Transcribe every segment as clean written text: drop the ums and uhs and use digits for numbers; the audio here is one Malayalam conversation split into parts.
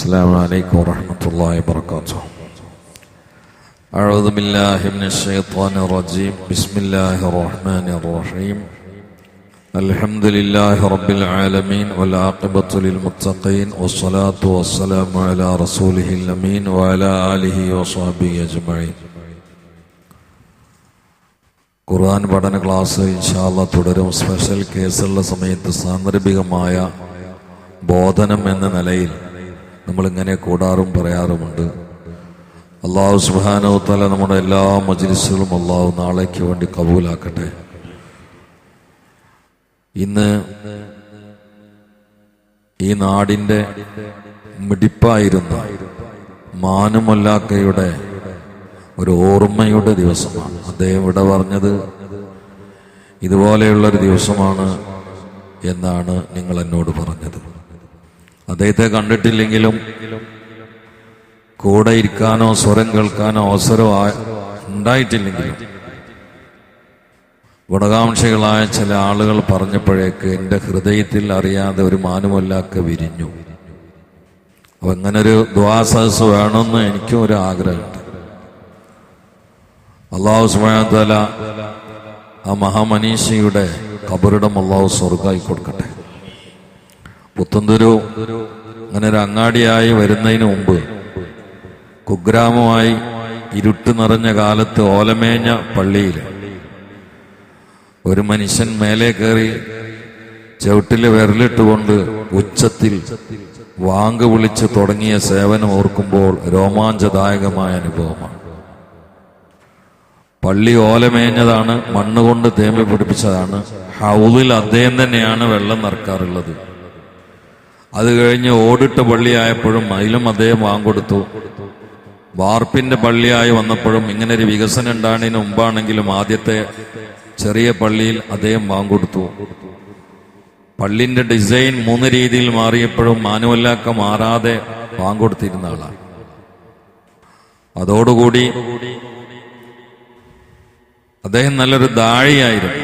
السلام عليكم ورحمة الله وبركاته. أعوذ بالله من الشيطان الرجيم. بسم الله الرحمن الرحيم. الحمد لله رب العالمين والعاقبة للمتقين والصلاة والسلام على رسوله الأمين وعلى آله وصحبه أجمعين. ഖുർആൻ പഠന ക്ലാസ് ഇൻഷാല്ലാഹ് തുടരും. സ്പെഷ്യൽ കേസുള്ള സമയത്ത് സാന്ദർഭികമായ ബോധനം എന്ന നിലയിൽ നമ്മളിങ്ങനെ കൂടാറും പറയാറുമുണ്ട്. അല്ലാഹു സുബ്ഹാനഹു വ തആല നമ്മുടെ എല്ലാ മജ്ലിസുകളും അല്ലാഹു നാളേക്ക് വേണ്ടി കബൂലാക്കട്ടെ. ഇന്ന് ഈ നാടിൻ്റെ മിടിപ്പായിരുന്ന മാനുമല്ലാക്കയുടെ ഒരു ഓർമ്മയുടെ ദിവസമാണ്. അദ്ദേഹം ഇവിടെ പറഞ്ഞത് ഇതുപോലെയുള്ളൊരു ദിവസമാണ് എന്നാണ് നിങ്ങൾ എന്നോട് പറഞ്ഞത്. അദ്ദേഹത്തെ കണ്ടിട്ടില്ലെങ്കിലും കൂടെ ഇരിക്കാനോ സ്വരം കേൾക്കാനോ അവസരം ഉണ്ടായിട്ടില്ലെങ്കിലും ഗുണകാംക്ഷികളായ ചില ആളുകൾ പറഞ്ഞപ്പോഴേക്ക് എൻ്റെ ഹൃദയത്തിൽ അറിയാതെ ഒരു മാനുമല്ലാക്ക വിരിഞ്ഞു. അപ്പൊ ഇങ്ങനൊരു ദുആ സദസ്സ് വേണമെന്ന് എനിക്കും ഒരു ആഗ്രഹമുണ്ട്. അല്ലാഹു സുബ്ഹാനഹു വ തആല ആ മഹാമനീഷിയുടെ ഖബറിടം അല്ലാഹു സ്വർഗ്ഗമായി കൊടുക്കട്ടെ. പുത്തൻതുരു അങ്ങനെ ഒരു അങ്ങാടിയായി വരുന്നതിന് മുമ്പ് കുഗ്രാമമായി ഇരുട്ട് നിറഞ്ഞ കാലത്ത് ഓലമേഞ്ഞ പള്ളിയിൽ ഒരു മനുഷ്യൻ മേലെ കയറി ചവിട്ടില് വിരലിട്ടുകൊണ്ട് ഉച്ചത്തിൽ വാങ്ക് വിളിച്ച് തുടങ്ങിയ സേവനം ഓർക്കുമ്പോൾ രോമാഞ്ചദായകമായ അനുഭവമാണ്. പള്ളി ഓലമേഞ്ഞതാണ്, മണ്ണുകൊണ്ട് തേമ്പി പിടിപ്പിച്ചതാണ്. ഹൗദിൽ അദ്ദേഹം തന്നെയാണ് വെള്ളം നിറക്കാറുള്ളത്. അത് കഴിഞ്ഞ് ഓടിട്ട പള്ളിയായപ്പോഴും അതിലും അദ്ദേഹം വാങ്ങൊടുത്തു. വാർപ്പിന്റെ പള്ളിയായി വന്നപ്പോഴും ഇങ്ങനെ ഒരു വികസനം ഉണ്ടാകുന്നതിന് മുമ്പാണെങ്കിലും ആദ്യത്തെ ചെറിയ പള്ളിയിൽ അദ്ദേഹം വാങ്ങൊടുത്തു. പള്ളിന്റെ ഡിസൈൻ 3 രീതിയിൽ മാറിയപ്പോഴും മാനുവല്ലാക്ക മാറാതെ വാങ്ങൊടുത്തിരുന്ന ആളാണ്. അതോടുകൂടി അദ്ദേഹം നല്ലൊരു ദാഴിയായിരുന്നു.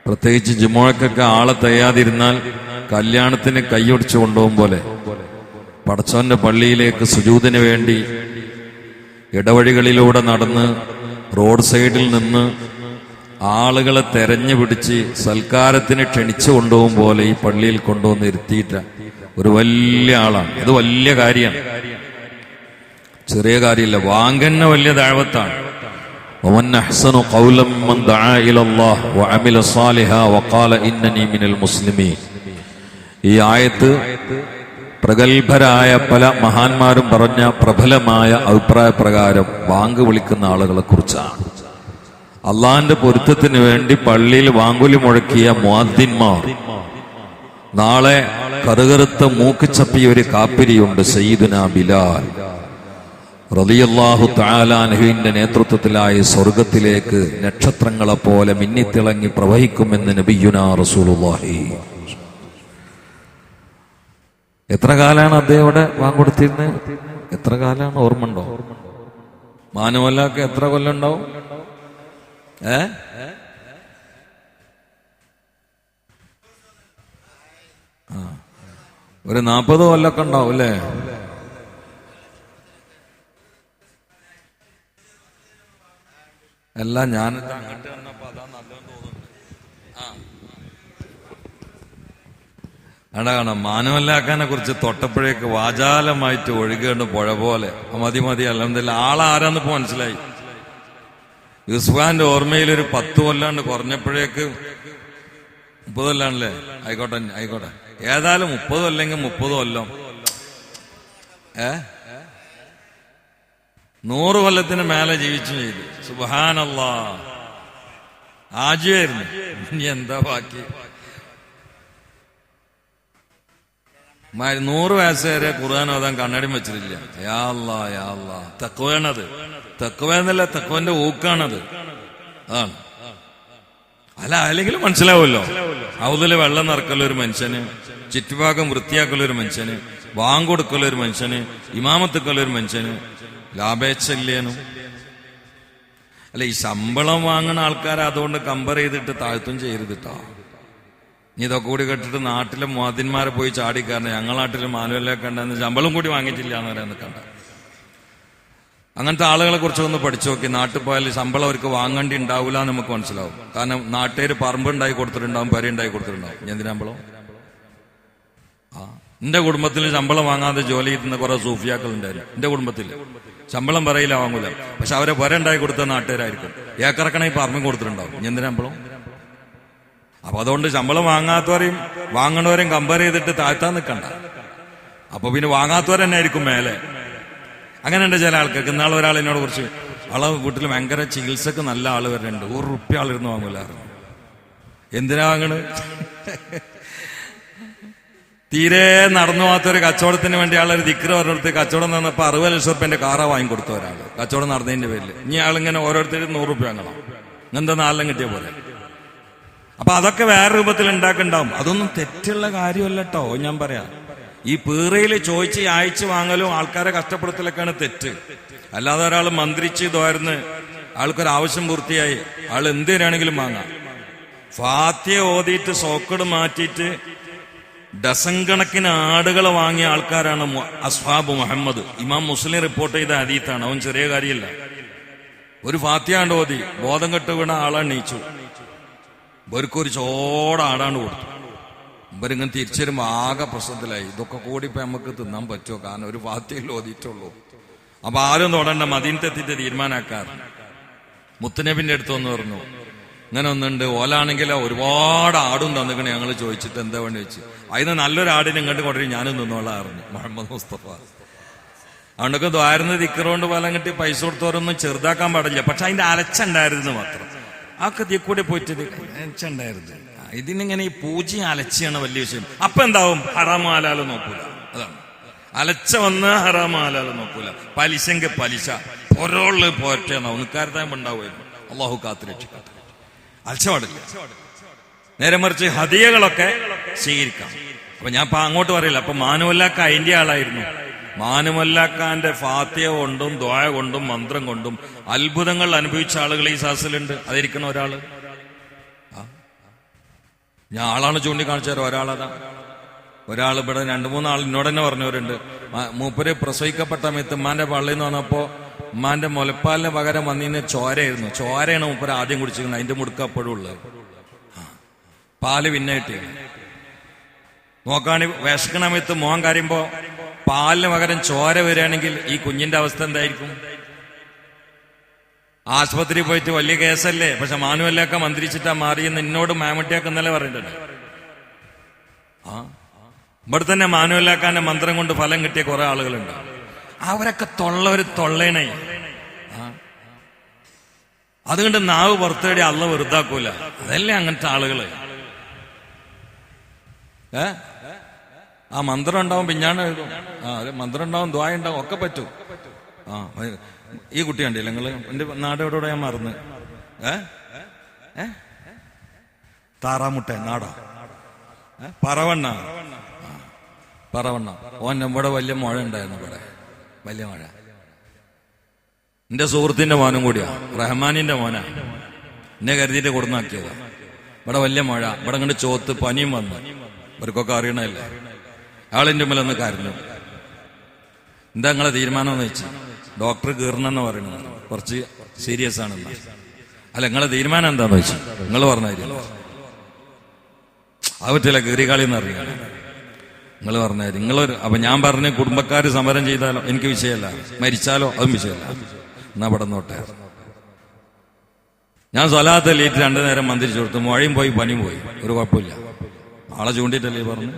പ്രത്യേകിച്ച് ജുമുഅക്കൊക്കെ ആളെ തയ്യാതിരുന്നാൽ കല്യാണത്തിന് കൈയൊടിച്ചു കൊണ്ടുപോകും പോലെ പടച്ചോന്റെ പള്ളിയിലേക്ക് സുജൂദിന് വേണ്ടി ഇടവഴികളിലൂടെ നടന്ന് റോഡ് സൈഡിൽ നിന്ന് ആളുകളെ തെരഞ്ഞു പിടിച്ച് സൽക്കാരത്തിന് ക്ഷണിച്ചു കൊണ്ടുപോകും പോലെ ഈ പള്ളിയിൽ കൊണ്ടുവന്ന് ഇരുത്തിയിട്ട ഒരു വലിയ ആളാണ്. ഇത് വലിയ കാര്യമാണ്, ചെറിയ കാര്യമില്ല. വാങ്കന്ന വലിയ ദഅവത്താണ്. ومن أحسن قولا ممن دعا إلى الله وعمل صالحا وقال إنني من المسلمين. ഈ ആയത്ത് പ്രഗത്ഭരായ പല മഹാന്മാരും പറഞ്ഞ പ്രബലമായ അഭിപ്രായ പ്രകാരം വാങ്ക് വിളിക്കുന്ന ആളുകളെ കുറിച്ചാണ്. അള്ളാഹിന്റെ പൊരുത്തത്തിന് വേണ്ടി പള്ളിയിൽ വാങ്കുലി മുഴക്കിയ മുഅദ്ദിൻമാർ. നാളെ കറുകറുത്ത മൂക്ക് ചപ്പിയ ഒരു കാപ്പിരിയുണ്ട്, സയ്യിദുനാ ബിലാൽ റളിയല്ലാഹു തആല അൻഹുവിന്റെ നേതൃത്വത്തിലായി സ്വർഗത്തിലേക്ക് നക്ഷത്രങ്ങളെ പോലെ മിന്നിത്തിളങ്ങി പ്രവഹിക്കുമെന്ന് നബിയുനാ റസൂലുള്ളാഹി. എത്ര കാലാണ് അദ്ദേഹം ഇവിടെ വാങ്ങൊടുത്തിരുന്നത്? എത്ര കാലാണ് ഓർമ്മ ഉണ്ടോ? മാനുവല്ലാക്ക് എത്ര കൊല്ലം ഉണ്ടാവും? ഒരു 40 കൊല്ലൊക്കെ ഉണ്ടാവും അല്ലേ? അല്ല, ഞാനിത് അങ്ങോട്ട് വന്നപ്പോ അതാ നല്ലതെന്ന് തോന്നുന്നുണ്ട്. കാണാം മാനുവല്ലാക്കാനെ കുറിച്ച് തൊട്ടപ്പോഴേക്ക് വാചാലമായിട്ട് ഒഴുകേണ്ട പുഴ പോലെ മതി അൽഹംദുലില്ലാ. ആളാരാന്ന് ഇപ്പൊ മനസ്സിലായി. യൂസുഫാന്റെ ഓർമ്മയിൽ ഒരു 10 കൊല്ലാണ്ട് കുറഞ്ഞപ്പോഴേക്ക് 30 കൊല്ലാണല്ലേ? ആയിക്കോട്ടെ ഏതായാലും 30 അല്ലെങ്കിൽ 30 കൊല്ലം 100 കൊല്ലത്തിന് മേലെ ജീവിച്ചു ചെയ്തു. സുബ്ഹാനല്ലാഹ്, ആജിയായിരുന്നു. ഇനി എന്താ ബാക്കി? 100 വയസ്സ് വരെ ഖുർആൻ ഓതാൻ കണ്ണടയും വെച്ചിട്ടില്ല. യാ അല്ലാ, തഖ്വയാണത്. തഖ്വ എന്നല്ല, തഖ്വന്റെ ഊക്കാണത്. അതാണ്. അല്ലെങ്കിൽ മനസ്സിലാവുമല്ലോ. ഹൗദില് വെള്ളം നിറക്കലുള്ള ഒരു മനുഷ്യന്, ചുറ്റുഭാഗം വൃത്തിയാക്കലുള്ള ഒരു മനുഷ്യന്, വാങ്കൊടുക്കലുള്ള ഒരു മനുഷ്യന്, ഇമാമത്തുക്കുള്ള ഒരു മനുഷ്യന് ലാഭേച്ഛല്യനും അല്ല. ഈ ശമ്പളം വാങ്ങുന്ന ആൾക്കാരെ അതുകൊണ്ട് കമ്പയർ ചെയ്തിട്ട് താഴ്ത്തും ചെയ്യരുതിട്ടോ. ഇനി ഇതൊക്കെ കൂടി കേട്ടിട്ട് നാട്ടിലെ മുഅദ്ദിന്മാരെ പോയി ചാടിക്കാരണം ഞങ്ങൾ നാട്ടിൽ മാനുവലിലൊക്കെ ഉണ്ടെന്ന് ശമ്പളം കൂടി വാങ്ങിയിട്ടില്ല എന്ന് പറയാൻ നിൽക്കണ്ട. അങ്ങനത്തെ ആളുകളെ കുറിച്ച് ഒന്ന് പഠിച്ചു നോക്കി. നാട്ടിൽ പോയാൽ ശമ്പളം അവർക്ക് വാങ്ങേണ്ടി ഉണ്ടാവില്ല എന്ന് നമുക്ക് മനസ്സിലാവും. കാരണം നാട്ടുകാർ പറമ്പ് ഉണ്ടായി കൊടുത്തിട്ടുണ്ടാവും, പെര ഉണ്ടായി കൊടുത്തിട്ടുണ്ടാവും. ഇനി എന്തിനാ ശമ്പളം? എന്റെ കുടുംബത്തിൽ ശമ്പളം വാങ്ങാതെ ജോലി ചെയ്യുന്ന കുറെ സൂഫിയാക്കൾ ഉണ്ടായിരുന്നു. എന്റെ കുടുംബത്തിൽ ശമ്പളം പറയില്ല, വാങ്ങൂല. പക്ഷെ അവരെ പെര ഉണ്ടായി കൊടുത്ത നാട്ടുകാരായിരിക്കും. ഏക്കറക്കണ പറമ്പും കൊടുത്തിട്ടുണ്ടാവും. ഇനി എന്തിനാ ശമ്പളം? അപ്പൊ അതുകൊണ്ട് ശമ്പളം വാങ്ങാത്തവരെയും വാങ്ങണവരെയും കമ്പയർ ചെയ്തിട്ട് താഴ്ത്താൻ നിൽക്കണ്ട. അപ്പൊ പിന്നെ വാങ്ങാത്തവരെന്നെ ആയിരിക്കും മേലെ. അങ്ങനെയുണ്ട് ചില ആൾക്കാർക്ക്. ഇന്നാളെ ഒരാൾ എന്നോട് കുറിച്ച് ആളെ വീട്ടിൽ ഭയങ്കര ചികിത്സക്ക് നല്ല ആള് വരുന്നുണ്ട്, ₹1 ആളിരുന്ന് വാങ്ങൂലായിരുന്നു. എന്തിനാ വാങ്ങണ്? തീരെ നടന്നു പോകാത്തൊരു കച്ചവടത്തിന് വേണ്ടി ആളൊരു ദിക്റ് പറഞ്ഞെടുത്ത് കച്ചവടം നടന്നപ്പോ 60 ലക്ഷം റുപ്യന്റെ കാറാ വാങ്ങിക്കൊടുത്ത ഒരാള് കച്ചവടം നടന്നതിന്റെ പേരിൽ. ഇനി ആളിങ്ങനെ ഓരോരുത്തരും ₹100 വാങ്ങണം. എന്താ 4 കിട്ടിയ പോലെ. അപ്പൊ അതൊക്കെ വേറെ രൂപത്തിൽ ഉണ്ടാക്കുന്നുണ്ടാവും. അതൊന്നും തെറ്റുള്ള കാര്യമല്ല കേട്ടോ. ഞാൻ പറയാം, ഈ പീറയിൽ ചോദിച്ച് അയച്ചു വാങ്ങലും ആൾക്കാരെ കഷ്ടപ്പെടുത്തലൊക്കെയാണ് തെറ്റ്. അല്ലാതെ ഒരാൾ മന്ത്രിച്ച് തോർന്ന് ആൾക്കൊരാവശ്യം പൂർത്തിയായി ആൾ എന്തിനാണെങ്കിലും വാങ്ങാം. ഫാത്തിഹ ഓതിയിട്ട് സോക്കട് മാറ്റിയിട്ട് ഡസൻ കണക്കിന് ആടുകളെ വാങ്ങിയ ആൾക്കാരാണ് അസ്ഹാബ് മുഹമ്മദ്. ഇമാം മുസ്ലിം റിപ്പോർട്ട് ചെയ്ത ഹദീത്താണ്. അവൻ ചെറിയ കാര്യമല്ല. ഒരു ഫാത്തിഹ കണ്ട് ഓതി ബോധം കെട്ട് വീണ ആളാണ് നീച്ചു. ഇവർക്കൊരു ചോട ആടാണ്ട് കൊടുത്തു. ഇവരിങ്ങനെ തിരിച്ചു വരുമ്പോ ആകെ പ്രശ്നത്തിലായി. ഇതൊക്കെ കൂടി ഇപ്പൊ നമുക്ക് തിന്നാൻ പറ്റുമോ? കാരണം ഒരു ഫാത്തിഹയിൽ ഓതിയിട്ടുള്ളൂ. അപ്പൊ ആരും തൊടണ്ട, മദീനത്തെത്തിയിട്ട് തീരുമാനാക്കാറ്. മുത്തുനബിന്റെ അടുത്ത് വന്ന് പറഞ്ഞു, ഇങ്ങനെ ഒന്നുണ്ട്, ഓലാണെങ്കിലോ ഒരുപാട് ആടും തന്നിക്കണേ. ഞങ്ങൾ ചോദിച്ചിട്ട് എന്താ വേണ്ടി വെച്ച് അതിന് നല്ലൊരു ആടിനെ ഇങ്ങോട്ട് കൊണ്ടുവരും, ഞാനും നിന്നോളാറിഞ്ഞു മുഹമ്മദ് മുസ്തഫ. അതുകൊണ്ടൊക്കെ ദ്വാരുന്ന ദിക്കറുകൊണ്ട് ഫലം കിട്ടി പൈസ കൊടുത്തവരൊന്നും ചെറുതാക്കാൻ പാടില്ല. പക്ഷെ അതിന്റെ അലച്ചുണ്ടായിരുന്നു മാത്രം. ആക്കെ തീക്കൂടി പോയിട്ട് അലച്ചുണ്ടായിരുന്നു. ഇതിനിങ്ങനെ ഈ പൂജ അലച്ചിയാണ് വലിയ വിഷയം. അപ്പൊ എന്താവും? ഹറാമോ ഹലാലോ നോക്കൂല. അതാണ് അലച്ച വന്ന് ഹറാമോ ഹലാലോ നോക്കൂല. പലിശങ്ക് പലിശ, പൊരോള് പോറ്റാന്നാവും. നിക്കാരത്താകുമ്പോ ഉണ്ടാവുമായിരുന്നു. അള്ളാഹു കാത്തുരക്ഷിക്കാത്ത അലച്ച പാടില്ല. നേരെ മറിച്ച് ഹദിയകളൊക്കെ സ്വീകരിക്കാം. അപ്പൊ ഞാൻ ഇപ്പൊ അങ്ങോട്ട് പറയില്ല. അപ്പൊ മാനുവല്ലാക്ക അതിന്റെ ആളായിരുന്നു. മാനുവല്ലാക്കാന്റെ ഫാത്തിഹ കൊണ്ടും ദുആ കൊണ്ടും മന്ത്രം കൊണ്ടും അത്ഭുതങ്ങൾ അനുഭവിച്ച ആളുകൾ ഈ സാസിലുണ്ട്. അതിരിക്കണ ഒരാള് ഞാൻ ആളാണ് ചൂണ്ടിക്കാണിച്ചാൽ ഒരാളതാ. ഒരാൾ ഇവിടെ 2-3 ആൾ എന്നോട് തന്നെ പറഞ്ഞവരുണ്ട്. മൂപ്പര് പ്രസവിക്കപ്പെട്ട സമയത്ത് ഉമ്മാന്റെ പള്ളിയിൽ നിന്ന് വന്നപ്പോ ഉമ്മാന്റെ മുലപ്പാലിന് പകരം വന്നിന്ന് ചോരയായിരുന്നു. ചോരയാണ് മൂപ്പര് ആദ്യം കുടിച്ചിരുന്നത്. അതിന്റെ മുടുക്ക അപ്പോഴും ഉള്ളത്. പാല് പിന്നെ കിട്ടി നോക്കാണി. വിശക്കണ സമയത്ത് മോൻ കരയുമ്പോ പാലിന് പകരം ചോര വരികയാണെങ്കിൽ ഈ കുഞ്ഞിന്റെ അവസ്ഥ എന്തായിരിക്കും? ആശുപത്രി പോയിട്ട് വലിയ കേസല്ലേ. പക്ഷെ മാനുവല്ലൊക്കെ മന്ത്രിച്ചിട്ടാ മാറിയെന്ന് എന്നോട് മാമട്ടിയാക്ക് ഇന്നലെ പറഞ്ഞിട്ടുണ്ട്. ഇവിടെ തന്നെ മാനുവല്ലാക്കാന്റെ മന്ത്രം കൊണ്ട് ഫലം കിട്ടിയ കുറെ ആളുകളുണ്ട്. അവരൊക്കെ തൊള്ളേണേ. അതുകൊണ്ട് നാവ് പുറത്തേടി അള്ള വെറുതാക്കൂല. അതല്ലേ അങ്ങനത്തെ ആളുകള്. ആ മന്ത്രം ഉണ്ടാവും, പിഞ്ഞാണ് എഴുതും. മന്ത്രം ഉണ്ടാവും, ദ്വായ ഉണ്ടാവും, ഒക്കെ പറ്റും. ഈ കുട്ടി കണ്ടില്ല നിങ്ങള്? എന്റെ നാട് എവിടെ ഞാൻ മറന്ന്. താറാമുട്ട നാടാ പറവണ്ണ. ഓൻ ഇവിടെ വലിയ മഴ ഉണ്ടായിരുന്നു. ഇവിടെ വലിയ മഴ. എന്റെ സുഹൃത്തിന്റെ മോനും കൂടിയാ, റഹ്മാനിന്റെ മോനാ. എന്നെ കരുതിയിട്ട് കൊടുന്നാക്കിയതാ. ഇവിടെ വലിയ മഴ. ഇവിടെ കണ്ട് ചോത്ത് പനിയും വന്നു. ഇവർക്കൊക്കെ അറിയണല്ലേ. ആളിന്റെ മേലൊന്ന് കരഞ്ഞു. എന്താ നിങ്ങളെ തീരുമാനം എന്ന് വെച്ച് ഡോക്ടർ കീറണമെന്ന് പറയുന്നത് കുറച്ച് സീരിയസ് ആണെന്ന്. അല്ല, നിങ്ങളെ തീരുമാനം എന്താന്ന് വെച്ചു നിങ്ങൾ പറഞ്ഞായിരുന്നു. അത് പറ്റില്ല, കീറിക്കാളിന്ന് അറിയാം. നിങ്ങൾ പറഞ്ഞായിരുന്നു. അപ്പൊ ഞാൻ പറഞ്ഞ കുടുംബക്കാര് സമരം ചെയ്താലോ എനിക്ക് വിഷയമല്ല, മരിച്ചാലോ അതും വിഷയമല്ല. എന്നാ അവിടെ നോട്ടെ. ഞാൻ സ്വലാത്ത് ലീറ്റ് 2 നേരം മന്ത്രിച്ചു കൊടുത്തു. മഴയും പോയി പനിയും പോയി, ഒരു കുഴപ്പമില്ല. ആളെ ചൂണ്ടിയിട്ടല്ലേ പറഞ്ഞു.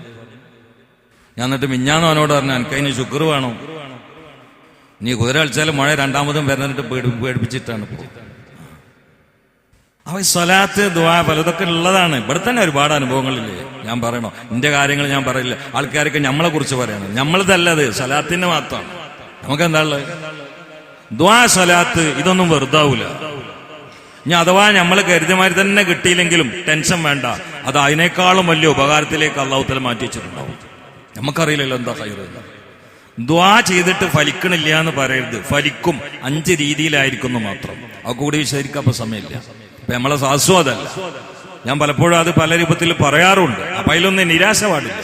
ഞാൻ എന്നിട്ട് മിഞ്ഞാന്ന് അവനോട് പറഞ്ഞു, എനിക്കതിന് ശുക്ർ വേണം. നീ കുതിര കളിച്ചാലും മഴ 2ാമതും വരുന്നിട്ട് പേടിപ്പിച്ചിട്ടാണ് ഇപ്പോൾ. അവ സ്വലാത്ത് ദുആ പലതൊക്കെ ഉള്ളതാണ്. ഇവിടെ തന്നെ ഒരുപാട് അനുഭവങ്ങളില്ലേ. ഞാൻ പറയണോ? എന്റെ കാര്യങ്ങൾ ഞാൻ പറയില്ല. ആൾക്കാർക്ക് നമ്മളെ കുറിച്ച് പറയണം. നമ്മളതല്ലത്, സ്വലാത്തിന്റെ മാത്രമാണ്. നമുക്കെന്താ ഉള്ളത്? ദുആ സ്വലാത്ത് ഇതൊന്നും വെറുതാവൂല. ഇനി അഥവാ നമ്മൾ കരുതിമാരി തന്നെ കിട്ടിയില്ലെങ്കിലും ടെൻഷൻ വേണ്ട. അത് അതിനേക്കാളും വലിയ ഉപകാരത്തിലേക്ക് അല്ലാഹു തആല മാറ്റി വെച്ചിട്ടുണ്ടാവും. നമുക്കറിയില്ലല്ലോ എന്താ ഖൈർ. ദുആ ചെയ്തിട്ട് ഫലിക്കണില്ല എന്ന് പറയരുത്. ഫലിക്കും, 5 രീതിയിലായിരിക്കുന്നു മാത്രം. അത് കൂടി വിശദീകരിക്കാൻ സമയമില്ല. അപ്പൊ നമ്മളെ സാസ്വാദല്ല. ഞാൻ പലപ്പോഴും അത് പല രൂപത്തിൽ പറയാറുണ്ട്. അപ്പൊ അതിലൊന്നും നിരാശ പാടില്ല.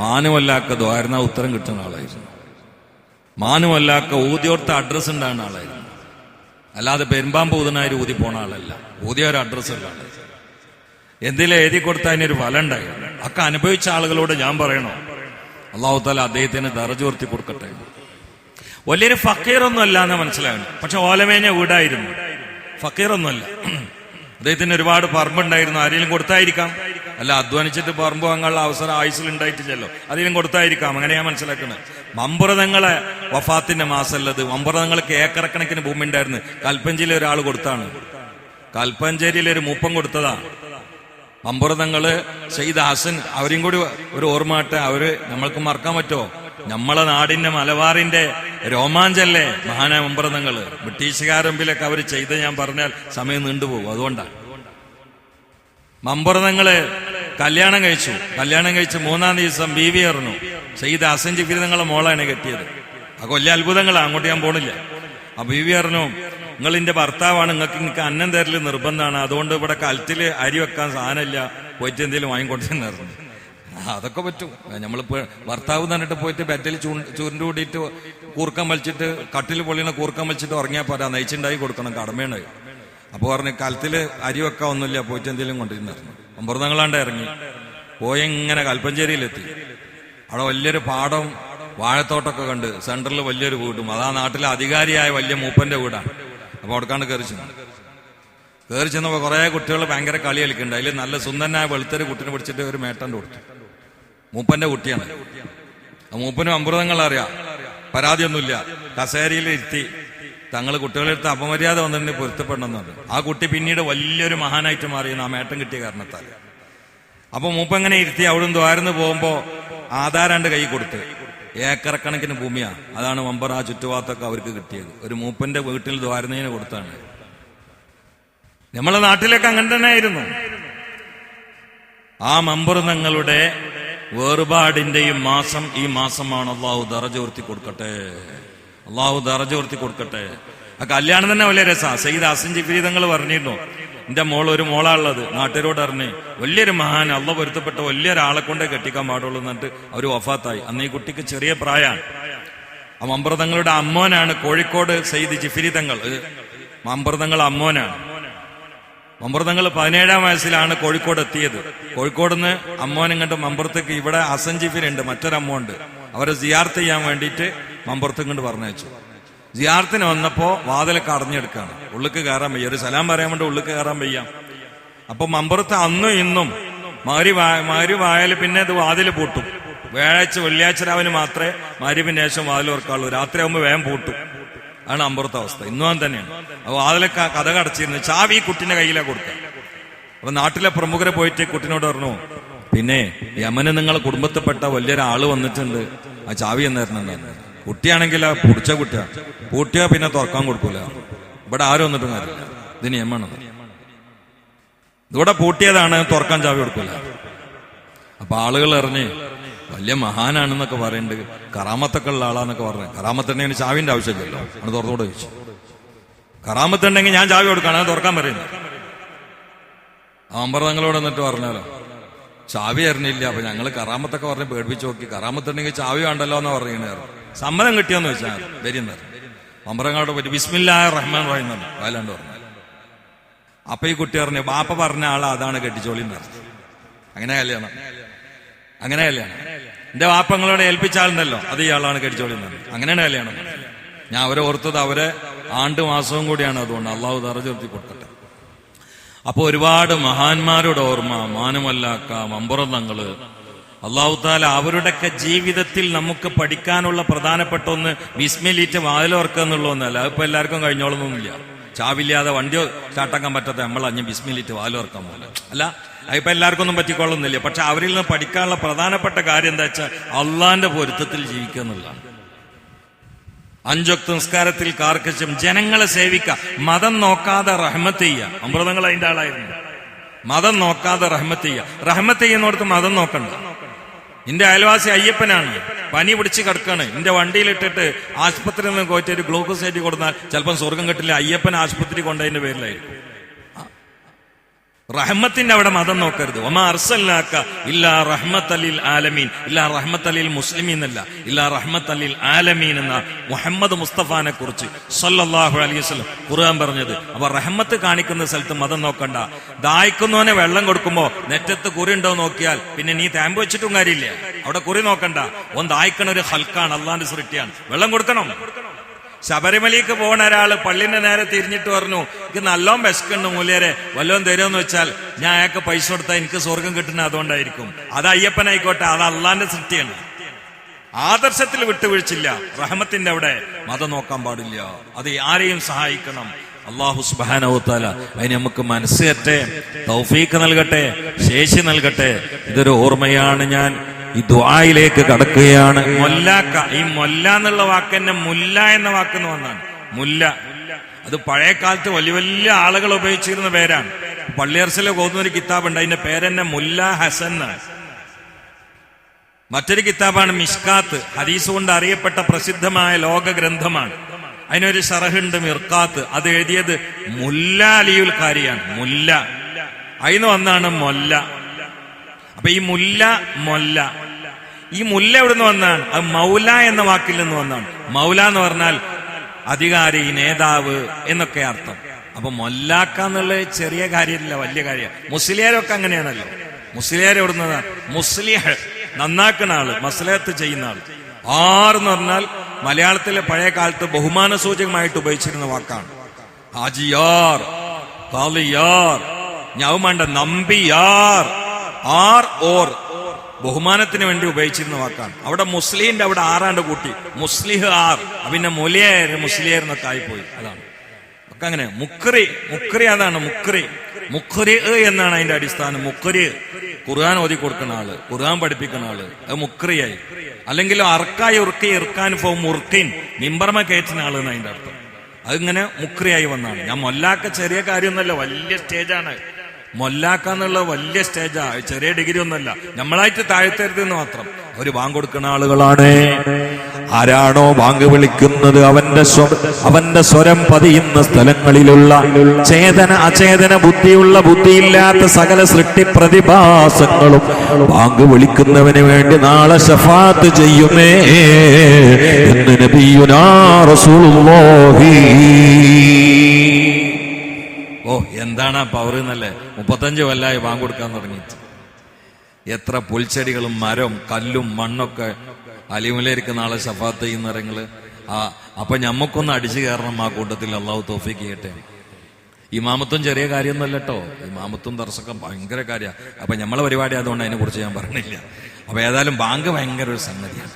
മാനുവല്ലാക്ക ദ്വാരുന്ന ഉത്തരം കിട്ടുന്ന ആളായിരുന്നു. മാനുവല്ലാക്ക ഊതിയോർത്ത അഡ്രസ് ഉണ്ടാകുന്ന ആളായിരുന്നു. അല്ലാതെ പെരുമ്പാമ്പ് ഊതനായി ഊതി പോണ ആളല്ല. ഊതിയ ഒരു അഡ്രസ് ഉള്ള ആളായിരുന്നു. എന്തെങ്കിലും എഴുതി കൊടുത്താൽ അതിനൊരു ഫലം ഉണ്ടായി. ഒക്കെ അനുഭവിച്ച ആളുകളോട് ഞാൻ പറയണോ, അള്ളാഹു താല അദ്ദേഹത്തിന് ദറജ ഉയർത്തി കൊടുക്കട്ടെ. വലിയൊരു ഫക്കീറൊന്നും അല്ല എന്ന് മനസ്സിലാകണം. പക്ഷെ ഓലമേഞ്ഞ വീടായിരുന്നു, ഫക്കീറൊന്നുമല്ല. അദ്ദേഹത്തിന് ഒരുപാട് പറമ്പുണ്ടായിരുന്നു. ആരെങ്കിലും കൊടുത്തായിരിക്കാം. അല്ല, അധ്വാനിച്ചിട്ട് പറമ്പ് വാങ്ങാനുള്ള അവസരം ആയുസിൽ ഉണ്ടായിട്ടില്ലല്ലോ, അതിലും കൊടുത്തായിരിക്കാം. അങ്ങനെയാ മനസ്സിലാക്കുന്നത്. മമ്പുറതങ്ങളെ വഫാത്തിന്റെ മാസമല്ലത്. മമ്പുറതങ്ങൾക്ക് ഏക്കറക്കണക്കിന് ഭൂമി ഉണ്ടായിരുന്നു. കൽപ്പഞ്ചേരിയിലെ ഒരാൾ കൊടുത്താണ്. കൽപ്പഞ്ചേരിയിലെ ഒരു മൂപ്പൻ കൊടുത്തതാ. മമ്പുറതങ്ങള് സയ്യിദ് ഹസൻ, അവരെയും കൂടി ഒരു ഓർമ്മട്ടെ. അവര് നമ്മൾക്ക് മറക്കാൻ പറ്റുമോ? നമ്മളെ നാടിന്റെ മലബാറിന്റെ രോമാഞ്ചല്ലേ മഹാനായ മമ്പുറതങ്ങള്. ബ്രിട്ടീഷുകാരമ്പിലൊക്കെ അവർ ചെയ്ത് ഞാൻ പറഞ്ഞാൽ സമയം നീണ്ടുപോകും. അതുകൊണ്ടാണ് മമ്പുറതങ്ങള് കല്യാണം കഴിച്ചു. കല്യാണം കഴിച്ച് 3-ാം ദിവസം ബീവി അറിഞ്ഞു. സയ്യിദ് ഹസൻ ജിഫിരി തങ്ങളെ മോളാണ് കെട്ടിയത്. ആ വലിയ അത്ഭുതങ്ങളാണ്, അങ്ങോട്ട് ഞാൻ പോണില്ല. ആ ബീവി അറിഞ്ഞു, നിങ്ങൾ എന്റെ ഭർത്താവാണ്, നിങ്ങൾക്ക് അന്നം തരൽ നിർബന്ധമാണ്, അതുകൊണ്ട് ഇവിടെ കലത്തില് അരി വെക്കാൻ സാധനമില്ല, പോയിട്ട് എന്തെങ്കിലും വാങ്ങിക്കൊണ്ടിരുന്നായിരുന്നു. അതൊക്കെ പറ്റും. നമ്മളിപ്പോ ഭർത്താവ് തന്നിട്ട് പോയിട്ട് ബെഡിൽ ചൂരിന്റെ കൂടിയിട്ട് കൂർക്കം വലിച്ചിട്ട് കട്ടിൽ പൊള്ളിണ കൂർക്കം വലിച്ചിട്ട് ഉറങ്ങിയാൽ പോരാ, നെയ്ച്ചുണ്ടായി കൊടുക്കണം, കടമയുണ്ടായി. അപ്പൊ പറഞ്ഞു കലത്തില് അരി വെക്കാൻ ഒന്നുമില്ല, പോയിട്ട് എന്തെങ്കിലും കൊണ്ടിരുന്നായിരുന്നു. അമ്പർന്നങ്ങളാണ്ട് ഇറങ്ങി പോയി ഇങ്ങനെ കൽപ്പഞ്ചേരിയിലെത്തി. അവിടെ വലിയൊരു പാടം വാഴത്തോട്ടൊക്കെ കണ്ട് സെന്ററിൽ വലിയൊരു വീടും. അതാ നാട്ടിലെ അധികാരിയായ വലിയ മൂപ്പന്റെ വീടാണ്. അപ്പൊ അവിടക്കാണ്ട് കയറി ചെന്നപ്പോ കുറെ കുട്ടികൾ ഭയങ്കര കളി കളിക്കുന്നുണ്ട്. അതിൽ നല്ല സുന്ദരനായ വെളുത്തൊരു കുട്ടിനെ പിടിച്ചിട്ട് ഒരു മേട്ടന്റെ കൊടുത്തു. മൂപ്പന്റെ കുട്ടിയാണ്. ആ മൂപ്പനും അമൃതങ്ങൾ അറിയാം, പരാതിയൊന്നുമില്ല. കസേരയിൽ ഇരുത്തി തങ്ങൾ കുട്ടികളെടുത്ത് അപമര്യാദ വന്നിട്ട് പൊരുത്തപ്പെടണമെന്നുണ്ട്. ആ കുട്ടി പിന്നീട് വലിയൊരു മഹാനായിട്ട് മാറിയെന്ന് ആ മേട്ടം കിട്ടിയ കാരണത്താൽ. അപ്പൊ മൂപ്പങ്ങനെ ഇരുത്തി അവിടെ ദ്വാരന്ന് പോകുമ്പോ ആധാരാണ്ട് കൈ കൊടുത്ത്. ഏക്കറക്കണക്കിന് ഭൂമിയാ. അതാണ് മമ്പർ ആ ചുറ്റുപാത്തൊക്കെ അവർക്ക് കിട്ടിയത്. ഒരു മൂപ്പന്റെ വീട്ടിൽ ദ്വാരുന്നതിന് കൊടുത്താണ്. നമ്മളെ നാട്ടിലൊക്കെ അങ്ങനെ തന്നെ ആയിരുന്നു. ആ മമ്പുറങ്ങളുടെ വേർപാടിന്റെയും മാസം ഈ മാസമാണ്. അള്ളാഹു ദറജ ഉയർത്തി കൊടുക്കട്ടെ, അള്ളാഹു ദറജ ഉയർത്തി കൊടുക്കട്ടെ. ആ കല്യാണം തന്നെ വലിയ രസാ. സയ്യിദ് ഹസൻ ജിഫ്രി തങ്ങൾ പറഞ്ഞിരുന്നു, എന്റെ ഒരു മോളാളുള്ളത്, നാട്ടുകാരോട് അറിഞ്ഞ് വലിയൊരു മഹാൻ അള്ളാഹ് പൊരുത്തപ്പെട്ട വലിയൊരാളെ കൊണ്ടേ കെട്ടിക്കാൻ പാടുള്ളൂ എന്നിട്ട് അവർ വഫാത്തായി. അന്ന് ഈ കുട്ടിക്ക് ചെറിയ പ്രായമാണ്. ആ മമ്പുറതങ്ങളുടെ അമ്മോനാണ് കോഴിക്കോട് സയ്യിദ് ജിഫ്രി തങ്ങൾ. മമ്പുറതങ്ങൾ അമ്മോനാണ്. മമ്പുറതങ്ങൾ 17-ാം വയസ്സിലാണ് കോഴിക്കോട് എത്തിയത്. കോഴിക്കോട് നിന്ന് അമ്മോൻ ഇങ്ങോട്ട് മമ്പുറത്തേക്ക്, ഇവിടെ ഹസൻ ജിഫിരി ഉണ്ട്, മറ്റൊരമ്മ ഉണ്ട്, അവരെ സിയാർത്ത് ചെയ്യാൻ വേണ്ടിയിട്ട് മമ്പുറത്തേക്ക് കൊണ്ട് പറഞ്ഞയച്ചു. സിയാർത്തിന് വന്നപ്പോ വാതിലൊക്കെ അടഞ്ഞെടുക്കാണ്, ഉള്ളിക്ക് കയറാൻ വയ്യ. ഒരു സലാം പറയാൻ വേണ്ടി ഉള്ളിക്ക് കയറാൻ വയ്യ. അപ്പൊ മമ്പുറത്ത് അന്നും ഇന്നും മഗ്‌രിബായാൽ പിന്നെ ഇത് വാതിൽ പൂട്ടും. വ്യാഴാഴ്ച വെള്ളിയാഴ്ച രാവിലെ മാത്രമേ മഗ്‌രിബിന് ശേഷം വാതിൽ ഓർക്കാവുള്ളൂ. രാത്രിയാകുമ്പോൾ വേഗം പൂട്ടും. ആണ് അമ്പുറത്തെ അവസ്ഥ. ഇന്നും തന്നെയാണ്. അപ്പൊ അതിലൊക്കെ കഥ കടച്ചിരുന്നു. ചാവി ഈ കുട്ടിന്റെ കയ്യിലാണ് കൊടുക്കുക. അപ്പൊ നാട്ടിലെ പ്രമുഖരെ പോയിട്ട് കുട്ടിനോട് പറഞ്ഞു, പിന്നെ യമന് നിങ്ങളെ കുടുംബത്തിൽപ്പെട്ട വലിയൊരാള് വന്നിട്ടുണ്ട്, ആ ചാവി എന്നായിരുന്നു. കുട്ടിയാണെങ്കിൽ ആ പുടിച്ച കുട്ടിയാ, പൂട്ടിയാ പിന്നെ തുറക്കാൻ കൊടുക്കൂല. ഇവിടെ ആരും വന്നിട്ടും കാര്യമില്ല, ഇത് നിയമമാണ്. ഇവിടെ പൂട്ടിയതാണ്, തുറക്കാൻ ചാവി കൊടുക്കൂല. അപ്പൊ ആളുകൾ അറിഞ്ഞ് വലിയ മഹാനാണെന്നൊക്കെ പറയുന്നുണ്ട്, കറാമത്തൊക്കെ ഉള്ള ആളാന്നൊക്കെ പറഞ്ഞു. കറാമത്തുണ്ടെങ്കിൽ ചാവിന്റെ ആവശ്യമില്ലല്ലോ, അത് തുറന്നോട് ചോദിച്ചു. കറാമത്തുണ്ടെങ്കിൽ ഞാൻ ചാവി കൊടുക്കണം, അത് തുറക്കാൻ പറയുന്നു. അമ്പർതങ്ങളോട് എന്നിട്ട് പറഞ്ഞാലോ, ചാവി അറിഞ്ഞില്ല. അപ്പൊ ഞങ്ങള് കറാമത്തൊക്കെ പറഞ്ഞ് പേടിപ്പിച്ച് നോക്കി. കറാമത്തുണ്ടെങ്കിൽ ചാവി വേണ്ടല്ലോ എന്ന് പറയുന്നത്. സമ്മതം കിട്ടിയോന്ന് വെച്ചാൽ വരുന്ന അമ്പറങ്ങളോട് പറ്റി ബിസ്മില്ലാഹിർ റഹ്മാൻ റഹീം വയലാണ്ട് പറഞ്ഞു. അപ്പൊ ഈ കുട്ടി പറഞ്ഞു, ബാപ്പ പറഞ്ഞ ആളാ, അതാണ് കെട്ടിച്ചോളി എന്ന് പറഞ്ഞു. അങ്ങനെ കല്യാണം. എന്റെ വാപ്പങ്ങളോട് ഏൽപ്പിച്ച ആളുണ്ടല്ലോ, അത് ഇയാളാണ് കെട്ടിച്ചോളി എന്ന് പറഞ്ഞു. അങ്ങനെയാണ് കല്യാണം. ഞാൻ അവരെ ഓർത്തത് അവരെ ആണ്ട് മാസവും കൂടിയാണ്. അതുകൊണ്ട് അള്ളാഹു ദറജ ഉയർത്തി കൊടുക്കട്ടെ. അപ്പൊ ഒരുപാട് മഹാന്മാരുടെ ഓർമ്മ, മാനുമല്ലാക്ക, മമ്പുറതങ്ങള്, അള്ളാഹു താല അവരുടെയൊക്കെ ജീവിതത്തിൽ നമുക്ക് പഠിക്കാനുള്ള പ്രധാനപ്പെട്ട ഒന്ന് ബിസ്മില്ലിറ്റ് വാതിലോർക്കുക എന്നുള്ള ഒന്നല്ല. അതിപ്പോ എല്ലാവർക്കും കഴിഞ്ഞോളൊന്നുമില്ല. ചാവില്ലാതെ വണ്ടി സ്റ്റാർട്ടാക്കാൻ പറ്റാത്ത നമ്മൾ അഞ്ഞ് ബിസ്മില്ലിറ്റ് വാതിലോർക്കാൻ പോലെ അല്ല, അതിപ്പോ എല്ലാവർക്കും ഒന്നും പറ്റിക്കൊള്ളുന്നില്ല. പക്ഷെ അവരിൽ നിന്ന് പഠിക്കാനുള്ള പ്രധാനപ്പെട്ട കാര്യം എന്താ വെച്ചാൽ അള്ളാന്റെ പൊരുത്തത്തിൽ ജീവിക്കുക എന്നുള്ളതാണ്. 5 വക്ത് നിസ്കാരത്തിൽ കാർക്കശ്യം, ജനങ്ങളെ സേവിക്കുക, മതം നോക്കാതെ റഹ്മത്ത് ചെയ്യുക. അമൃതങ്ങൾ അതിന്റെ ആളായിരുന്നു. മതം നോക്കാതെ റഹ്മത്ത് ചെയ്യുക. റഹ്മത്ത് ചെയ്യുന്നോടത്ത് മതം നോക്കണ്ട. എന്റെ അയൽവാസി അയ്യപ്പനാണ്, പനി പിടിച്ച് കിടക്കാണ്. എന്റെ വണ്ടിയിലിട്ടിട്ട് ആശുപത്രിയിൽ നിന്ന് പോയിട്ട് ഒരു ഗ്ലൂക്കോസ് കയറ്റി കൊടുത്താൽ ചിലപ്പം സ്വർഗം കിട്ടില്ല. അയ്യപ്പൻ ആശുപത്രി കൊണ്ടതിന്റെ പേരിലായിരിക്കും. റഹ്മത്തിന്റെ അവിടെ മതം നോക്കരുത്. വമാ അർസൽനാക ഇല്ലാ റഹ്മത്തലിൽ ആലമീൻ, ഇല്ലാ റഹ്മത്തലിൽ മുസ്ലിമീൻ എന്നല്ല, ഇല്ലാ റഹ്മത്തലിൽ ആലമീൻ എന്ന മുഹമ്മദ് മുസ്തഫാനെ കുറിച്ച് സല്ലല്ലാഹു അലൈഹി വസല്ലം ഖുർആൻ പറഞ്ഞത്. അപ്പൊ റഹ്മത്ത് കാണിക്കുന്ന സ്ഥലത്ത് മതം നോക്കണ്ട. ദാഹിക്കുന്നവനെ വെള്ളം കൊടുക്കുമ്പോ നെറ്റത്ത് കുറി ഉണ്ടോ നോക്കിയാൽ പിന്നെ നീ താമ്പ് വെച്ചിട്ടും കാര്യമില്ല. അവിടെ കുറി നോക്കണ്ട. ഓൻ ദാഹിക്കണ ഒരു ഹൽക്കാണ്, അള്ളാന്റെ സൃഷ്ടിയാണ്, വെള്ളം കൊടുക്കണം. ശബരിമലയ്ക്ക് പോണ ഒരാള് പള്ളിന്റെ നേരെ തിരിഞ്ഞിട്ട് പറഞ്ഞു, എനിക്ക് നല്ലോണം വിശക്കുണ്ട് മൂല്യരെ, വല്ലോം തരുമെന്ന് വെച്ചാൽ ഞാൻ അയാൾക്ക് പൈസ കൊടുത്താൽ എനിക്ക് സ്വർഗം കിട്ടുന്നത് അതുകൊണ്ടായിരിക്കും. അത് അയ്യപ്പനായിക്കോട്ടെ, അത് അള്ളാന്റെ സൃഷ്ടിയാണ്. ആദർശത്തിൽ വിട്ടുവീഴ്ചില്ല. റഹ്മത്തിന്റെ അവിടെ മതം നോക്കാൻ പാടില്ല. അത് ആരെയും സഹായിക്കണം. അല്ലാഹു സുബ്ഹാനഹു വ തആല അതിന് നമുക്ക് മനസ്സ് തരട്ടെ, തൗഫീഖ് നൽകട്ടെ, ശേഷി നൽകട്ടെ. ഇതൊരു ഓർമ്മയാണ്. ഞാൻ ഈ ദുആയിലേക്ക് കടക്കുകയാണ്. മൊല്ലാക്ക, ഈ മൊല്ല എന്നുള്ള വാക്ക് തന്നെ മുല്ല എന്ന വാക്കെന്ന് വന്നാണ്. മുല്ല അത് പഴയ കാലത്ത് വലിയ വലിയ ആളുകൾ ഉപയോഗിച്ചിരുന്ന പേരാണ്. പള്ളിയർസിലെ പോകുന്ന ഒരു കിതാബുണ്ട്, അതിന്റെ പേരെന്നെ മുല്ല ഹസൻ. മറ്റൊരു കിതാബാണ് മിഷ്കാത്ത്, ഹദീസ് കൊണ്ട് അറിയപ്പെട്ട പ്രസിദ്ധമായ ലോക ഗ്രന്ഥമാണ്. അതിനൊരു ഷറഹുണ്ട് മിർക്കാത്ത്, അത് എഴുതിയത് മുല്ല അലിയുൽ ഖാരിയാണ്. മുല്ല അതിന് വന്നാണ് മൊല്ല. അപ്പൊ ഈ മുല്ല മൊല്ല, ഈ മുല്ല എവിടുന്ന് വന്നാണ്? അത് മൗല എന്ന വാക്കിൽ നിന്ന് വന്നാണ്. മൗല എന്ന് പറഞ്ഞാൽ അധികാരി, നേതാവ് എന്നൊക്കെ അർത്ഥം. അപ്പൊ മൊല്ലാക്ക എന്നുള്ളത് ചെറിയ കാര്യമില്ല, വലിയ കാര്യം. മുസ്ലിയാരൊക്കെ അങ്ങനെയാണല്ലോ. മുസ്ലിയാർ എവിടുന്നതാണ്? മുസ്ലിഹ്, നന്നാക്കുന്ന ആള്, മസ്ലഹത്ത് ചെയ്യുന്ന ആള്. ആറെന്ന് പറഞ്ഞാൽ മലയാളത്തിലെ പഴയ കാലത്ത് ബഹുമാന സൂചകമായിട്ട് ഉപയോഗിച്ചിരുന്ന വാക്കാണ്. ഹാജിയാർ, കാളിയാർ, ഞാവുമാണ്ട നമ്പിയാർ, ആർ ഓർ ബഹുമാനത്തിന് വേണ്ടി ഉപയോഗിച്ചിരുന്ന വാക്കാണ്. അവിടെ മുസ്ലിന്റെ അവിടെ ആറാണ്ട് കൂട്ടി മുസ്ലിഹ് ആർ, പിന്നെ മൊലിയർ മുസ്ലിയർ എന്നൊക്കെ ആയിപ്പോയി. അതാണ് ഒക്കെ അങ്ങനെ. മുക്രി, മുക്രി അതാണ് മുക്രി. മുഖ്രി എന്നാണ് അതിന്റെ അടിസ്ഥാനം. മുഖ്രി ഖുർആൻ ഓതി കൊടുക്കുന്ന ആള്, ഖുർആൻ പഠിപ്പിക്കുന്ന ആള്, അത് മുക്രിയായി. അല്ലെങ്കിൽ അർക്കായി ഉറുക്കി ഇർക്കാൻ ഫോ മുർക്കിൻ, മിമ്പർമ കയറ്റുന്ന ആള് എന്ന് അതിന്റെ അർത്ഥം. അതിങ്ങനെ മുക്രിയായി വന്നാണ്. ഞാൻ മൊല്ലാക്ക ചെറിയ കാര്യമൊന്നുമല്ല, വലിയ സ്റ്റേജാണ്. മൊല്ലാക്കാന്നുള്ള വലിയ സ്റ്റേജാ, ചെറിയ ഡിഗ്രി ഒന്നല്ല. നമ്മളായിട്ട് താഴ്ത്തരുത് എന്ന് മാത്രം. അവര് ബാങ്ക് കൊടുക്കുന്ന ആളുകളാണ്. ആരാണോ ബാങ്ക് വിളിക്കുന്നത് അവന്റെ സ്വരം പതിയുന്ന സ്ഥലങ്ങളിലുള്ള ചേതന അചേതന ബുദ്ധിയുള്ള ബുദ്ധിയില്ലാത്ത സകല സൃഷ്ടി പ്രതിഭാസങ്ങളും ബാങ്ക് വിളിക്കുന്നവന് വേണ്ടി നാളെ ശഫാത്ത് ചെയ്യുമേ എന്ന് നബിയുനാ റസൂലുള്ളാഹി. ഓ, എന്താണ് പവർ എന്നല്ലേ. 35 കൊല്ലമായി ബാങ്ക് കൊടുക്കാൻ തുടങ്ങിയിട്ട്. എത്ര പുൽച്ചെടികളും മരവും കല്ലും മണ്ണൊക്കെ അലിമുലയിരിക്കുന്ന ആളെ ശഫാത്ത് ചെയ്യുന്ന നിറങ്ങള്. അപ്പൊ ഞമ്മക്കൊന്ന് അടിച്ചു കയറണം ആ കൂട്ടത്തിൽ. അള്ളാഹു തൗഫീഖ് ചെയ്യട്ടെ. ഇമാമത്തും ചെറിയ കാര്യമൊന്നുമല്ല കേട്ടോ. ഇമാമത്തും ദർശകം ഭയങ്കര കാര്യ. അപ്പൊ നമ്മളെ പരിപാടി അതുകൊണ്ട് അതിനെ കുറിച്ച് ഞാൻ പറഞ്ഞില്ല. അപ്പൊ ഏതായാലും ബാങ്ക് ഭയങ്കര ഒരു സംഗതിയാണ്.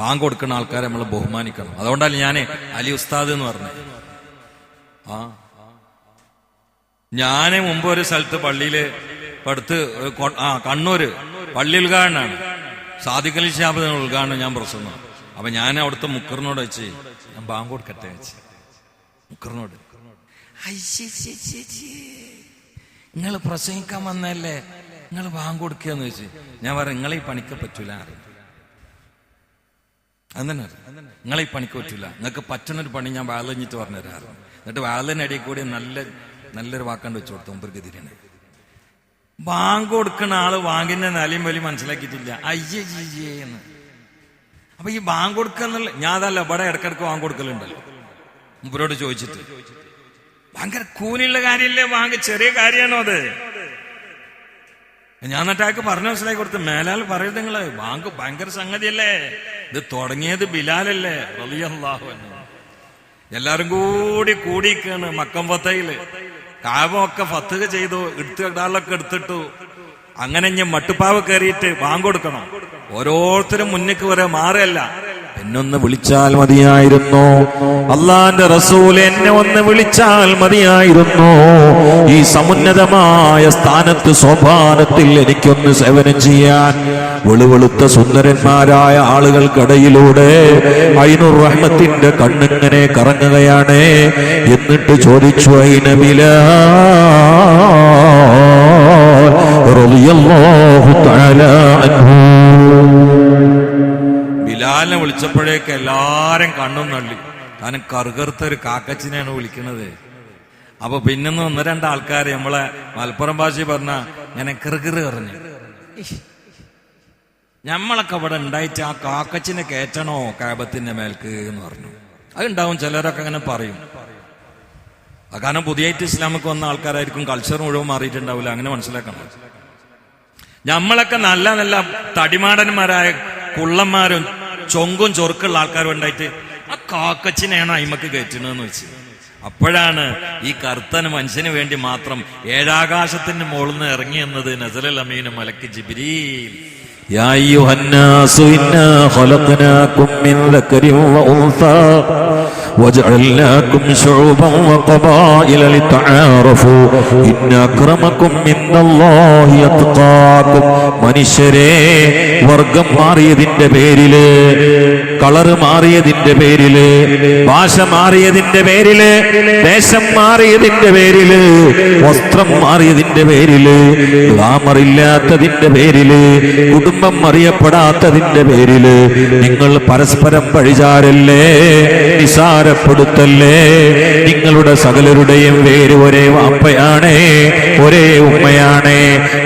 ബാങ്ക് കൊടുക്കുന്ന ആൾക്കാരെ നമ്മൾ ബഹുമാനിക്കണം. അതുകൊണ്ടല്ല ഞാൻ അലി ഉസ്താദ് എന്ന് പറഞ്ഞത്. ഞാന് മുമ്പ് ഒരു സ്ഥലത്ത് പള്ളിയില് അടുത്ത് കണ്ണൂര് പള്ളി ഉദ്ഘാടനമാണ്. സാദിഖ് അലി ശിഹാബ് ഉദ്ഘാടനം ഞാൻ പ്രസംഗം. അപ്പൊ ഞാൻ അവിടുത്തെ മുക്കറിനോട് വെച്ച് ഞാൻ ബാങ്ക് കൊടുക്കട്ടെ വെച്ച് മുക്കറിനോട്, നിങ്ങൾ പ്രസംഗിക്കാൻ വന്നല്ലേ, നിങ്ങൾ ബാങ്ക് കൊടുക്കുകയെന്ന് വെച്ച്. ഞാൻ പറഞ്ഞു, നിങ്ങളെ ഈ പണിക്ക് പറ്റൂല. അങ്ങനെ നിങ്ങളെ ഈ പണിക്ക് പറ്റൂല, നിങ്ങൾക്ക് പറ്റുന്നൊരു പണി ഞാൻ വാളഞ്ഞിട്ട് പറഞ്ഞു തരാറ്. എന്നിട്ട് വാളിനടിയിൽ കൂടി നല്ലൊരു വാക്കാണ്ട് വെച്ചു കൊടുത്തു. മുമ്പർക്കെതിരാണ് ബാങ്ക് കൊടുക്കുന്ന ആള് ബാങ്കിന്റെ നിലയും വലിയ മനസ്സിലാക്കിയിട്ടില്ല. അയ്യേ എന്ന്. അപ്പൊ ഈ ബാങ്ക് കൊടുക്കുന്നുള്ള ഞാൻ അതല്ല, ഇവിടെ ഇടക്കിടക്ക് ബാങ്ക് കൊടുക്കലുണ്ടല്ലോ. മുമ്പരോട് ചോദിച്ചിട്ട് ഭയങ്കര കൂലിയുള്ള കാര്യമില്ലേ ബാങ്ക്, ചെറിയ കാര്യമാണോ അത്? ഞാൻ എന്നിട്ടാക്ക് പറഞ്ഞു മനസ്സിലാക്കി കൊടുത്ത്, മേലാൽ പറയുന്നത് നിങ്ങള് ബാങ്ക് ഭയങ്കര സംഗതിയല്ലേ, ഇത് തുടങ്ങിയത് ബിലാലല്ലേ റളിയല്ലാഹു അൻഹു. എല്ലാരും കൂടിക്കാണ് മക്കം ഫത്തയില്. കാബൊക്കെ ഫത്തുക ചെയ്തു, ഇടാളൊക്കെ എടുത്തിട്ടു. അങ്ങനെ ഞാൻ മട്ടുപ്പാവ് കയറിയിട്ട് ബാങ്ക് കൊടുക്കണം. ഓരോരുത്തരും മുന്നിക്ക് വരെ മാറല്ല. എന്നൊന്ന് വിളിച്ചാൽ മതിയായിരുന്നു, അള്ളാന്റെ റസൂൽ എന്നെ ഒന്ന് വിളിച്ചാൽ മതിയായിരുന്നു. ഈ സമുന്നതമായ സ്ഥാനത്ത് സോപാനത്തിൽ എനിക്കൊന്ന് സേവനം ചെയ്യാൻ. വെളുവെളുത്ത സുന്ദരന്മാരായ ആളുകൾക്കിടയിലൂടെ ഐനുർ റഹ്മത്തിന്റെ കണ്ണിങ്ങനെ കറങ്ങുകയാണ്. എന്നിട്ട് ചോദിച്ചു, ഐന ബിലാൽ റളിയല്ലാഹു തആല അൻഹു. ബിലാലിനെ വിളിച്ചപ്പോഴേക്ക് എല്ലാരും കണ്ണും നള്ളി. കാരണം കറുകറുത്ത ഒരു കാക്കച്ചിനെയാണ് വിളിക്കുന്നത്. അപ്പൊ പിന്നൊന്ന് ഒന്ന് രണ്ടാൾക്കാര് നമ്മളെ മലപ്പുറം ഭാഷ പറഞ്ഞ ഇങ്ങനെ കിറുകിറ് പറഞ്ഞു, ഞമ്മളൊക്കെ ഇവിടെ ഉണ്ടായിട്ട് ആ കാക്കച്ചിനെ കയറ്റണോ കാബത്തിന്റെ മേൽക്ക് എന്ന് പറഞ്ഞു. അതുണ്ടാവും, ചിലരൊക്കെ അങ്ങനെ പറയും. കാരണം പുതിയായിട്ട് ഇസ്ലാമിക്ക് വന്ന ആൾക്കാരായിരിക്കും, കൾച്ചർ മുഴുവൻ മാറിയിട്ടുണ്ടാവില്ല, അങ്ങനെ മനസ്സിലാക്കണം. നമ്മളൊക്കെ നല്ല നല്ല തടിമാടന്മാരായ കുള്ളന്മാരും ചൊങ്കും ചൊറുക്കുള്ള ആൾക്കാരും ഉണ്ടായിട്ട് ആ കാക്കച്ചിനെയാണ് അയിമക്ക് കയറ്റുന്നതെന്ന് വെച്ച്. അപ്പോഴാണ് ഈ കർത്തന് മനുഷ്യന് വേണ്ടി മാത്രം ഏഴാകാശത്തിന്റെ മുകളിൽ നിന്ന് ഇറങ്ങി എന്നത് നസലൽ അമീൻ മലക്ക് ജിബ്രീൽ. يا أيها الناس إنا خلقناكم من ذكر وأنثى وجعلناكم شعوبا وقبائل لتعارفوا إن أكرمكم عند الله أتقاكم. മനുഷ്യരെ വർഗം മാറിയതിന്റെ പേരില്, കളറ് മാറിയതിന്റെ പേരില്, ഭാഷ മാറിയതിന്റെ പേരില്, ദേശം മാറിയതിന്റെ പേരില്, വസ്ത്രം മാറിയതിന്റെ പേരില്, ഗ്ലാമറില്ലാത്തതിന്റെ പേരില്, കുടുംബം അറിയപ്പെടാത്തതിന്റെ പേരില് നിങ്ങൾ പരസ്പരം പഴിചാരല്ലേ, നിസാരപ്പെടുത്തല്ലേ. നിങ്ങളുടെ സകലരുടെയും പേര് ഒരേ വാപ്പയാണേ, ഒരേ ഉമ്മയാണേ.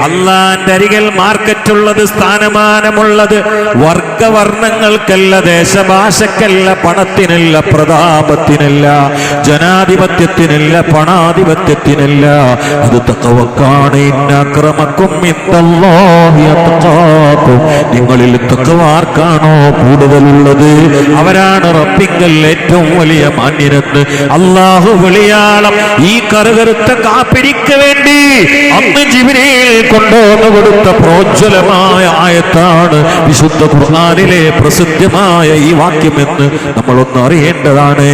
അള്ളാന്റെ അരികിൽ മാർക്കറ്റുള്ളത്, സ്ഥാനമാനമുള്ളത് വർഗവർണ്ണങ്ങൾക്കല്ല, ദേശഭാഷക്കല്ല, പണത്തിനല്ല, പ്രതാപത്തിനല്ല, ജനാധിപത്യത്തിനല്ല, പണാധിപത്യത്തിനല്ല. അത് തഖ്വക്കാണ്. ഇന്ന അക്രമക്കും ഇൻദല്ലാഹി അത്ഖാക്കും. നിങ്ങളിൽ തഖ്വ ആർക്കാണോ കൂടുതലുള്ളത് അവരാണ് റബ്ബിങ്കൽ ഏറ്റവും വലിയ മാന്യരെന്ന് അല്ലാഹു വിളിയാളം ഈ കറുകറുത്ത കാപ്പിരിക്ക് വേണ്ടി അന്ന് ജിബ്രീൽ കൊണ്ടുവന്നു കൊടുത്ത പ്രോജ്വലമായ ആയത്താണ് വിശുദ്ധ ഖുർആനിലെ പ്രസിദ്ധമായ ഈ വാക്യമെന്ന് നമ്മളൊന്ന് അറിയേണ്ടതാണ്.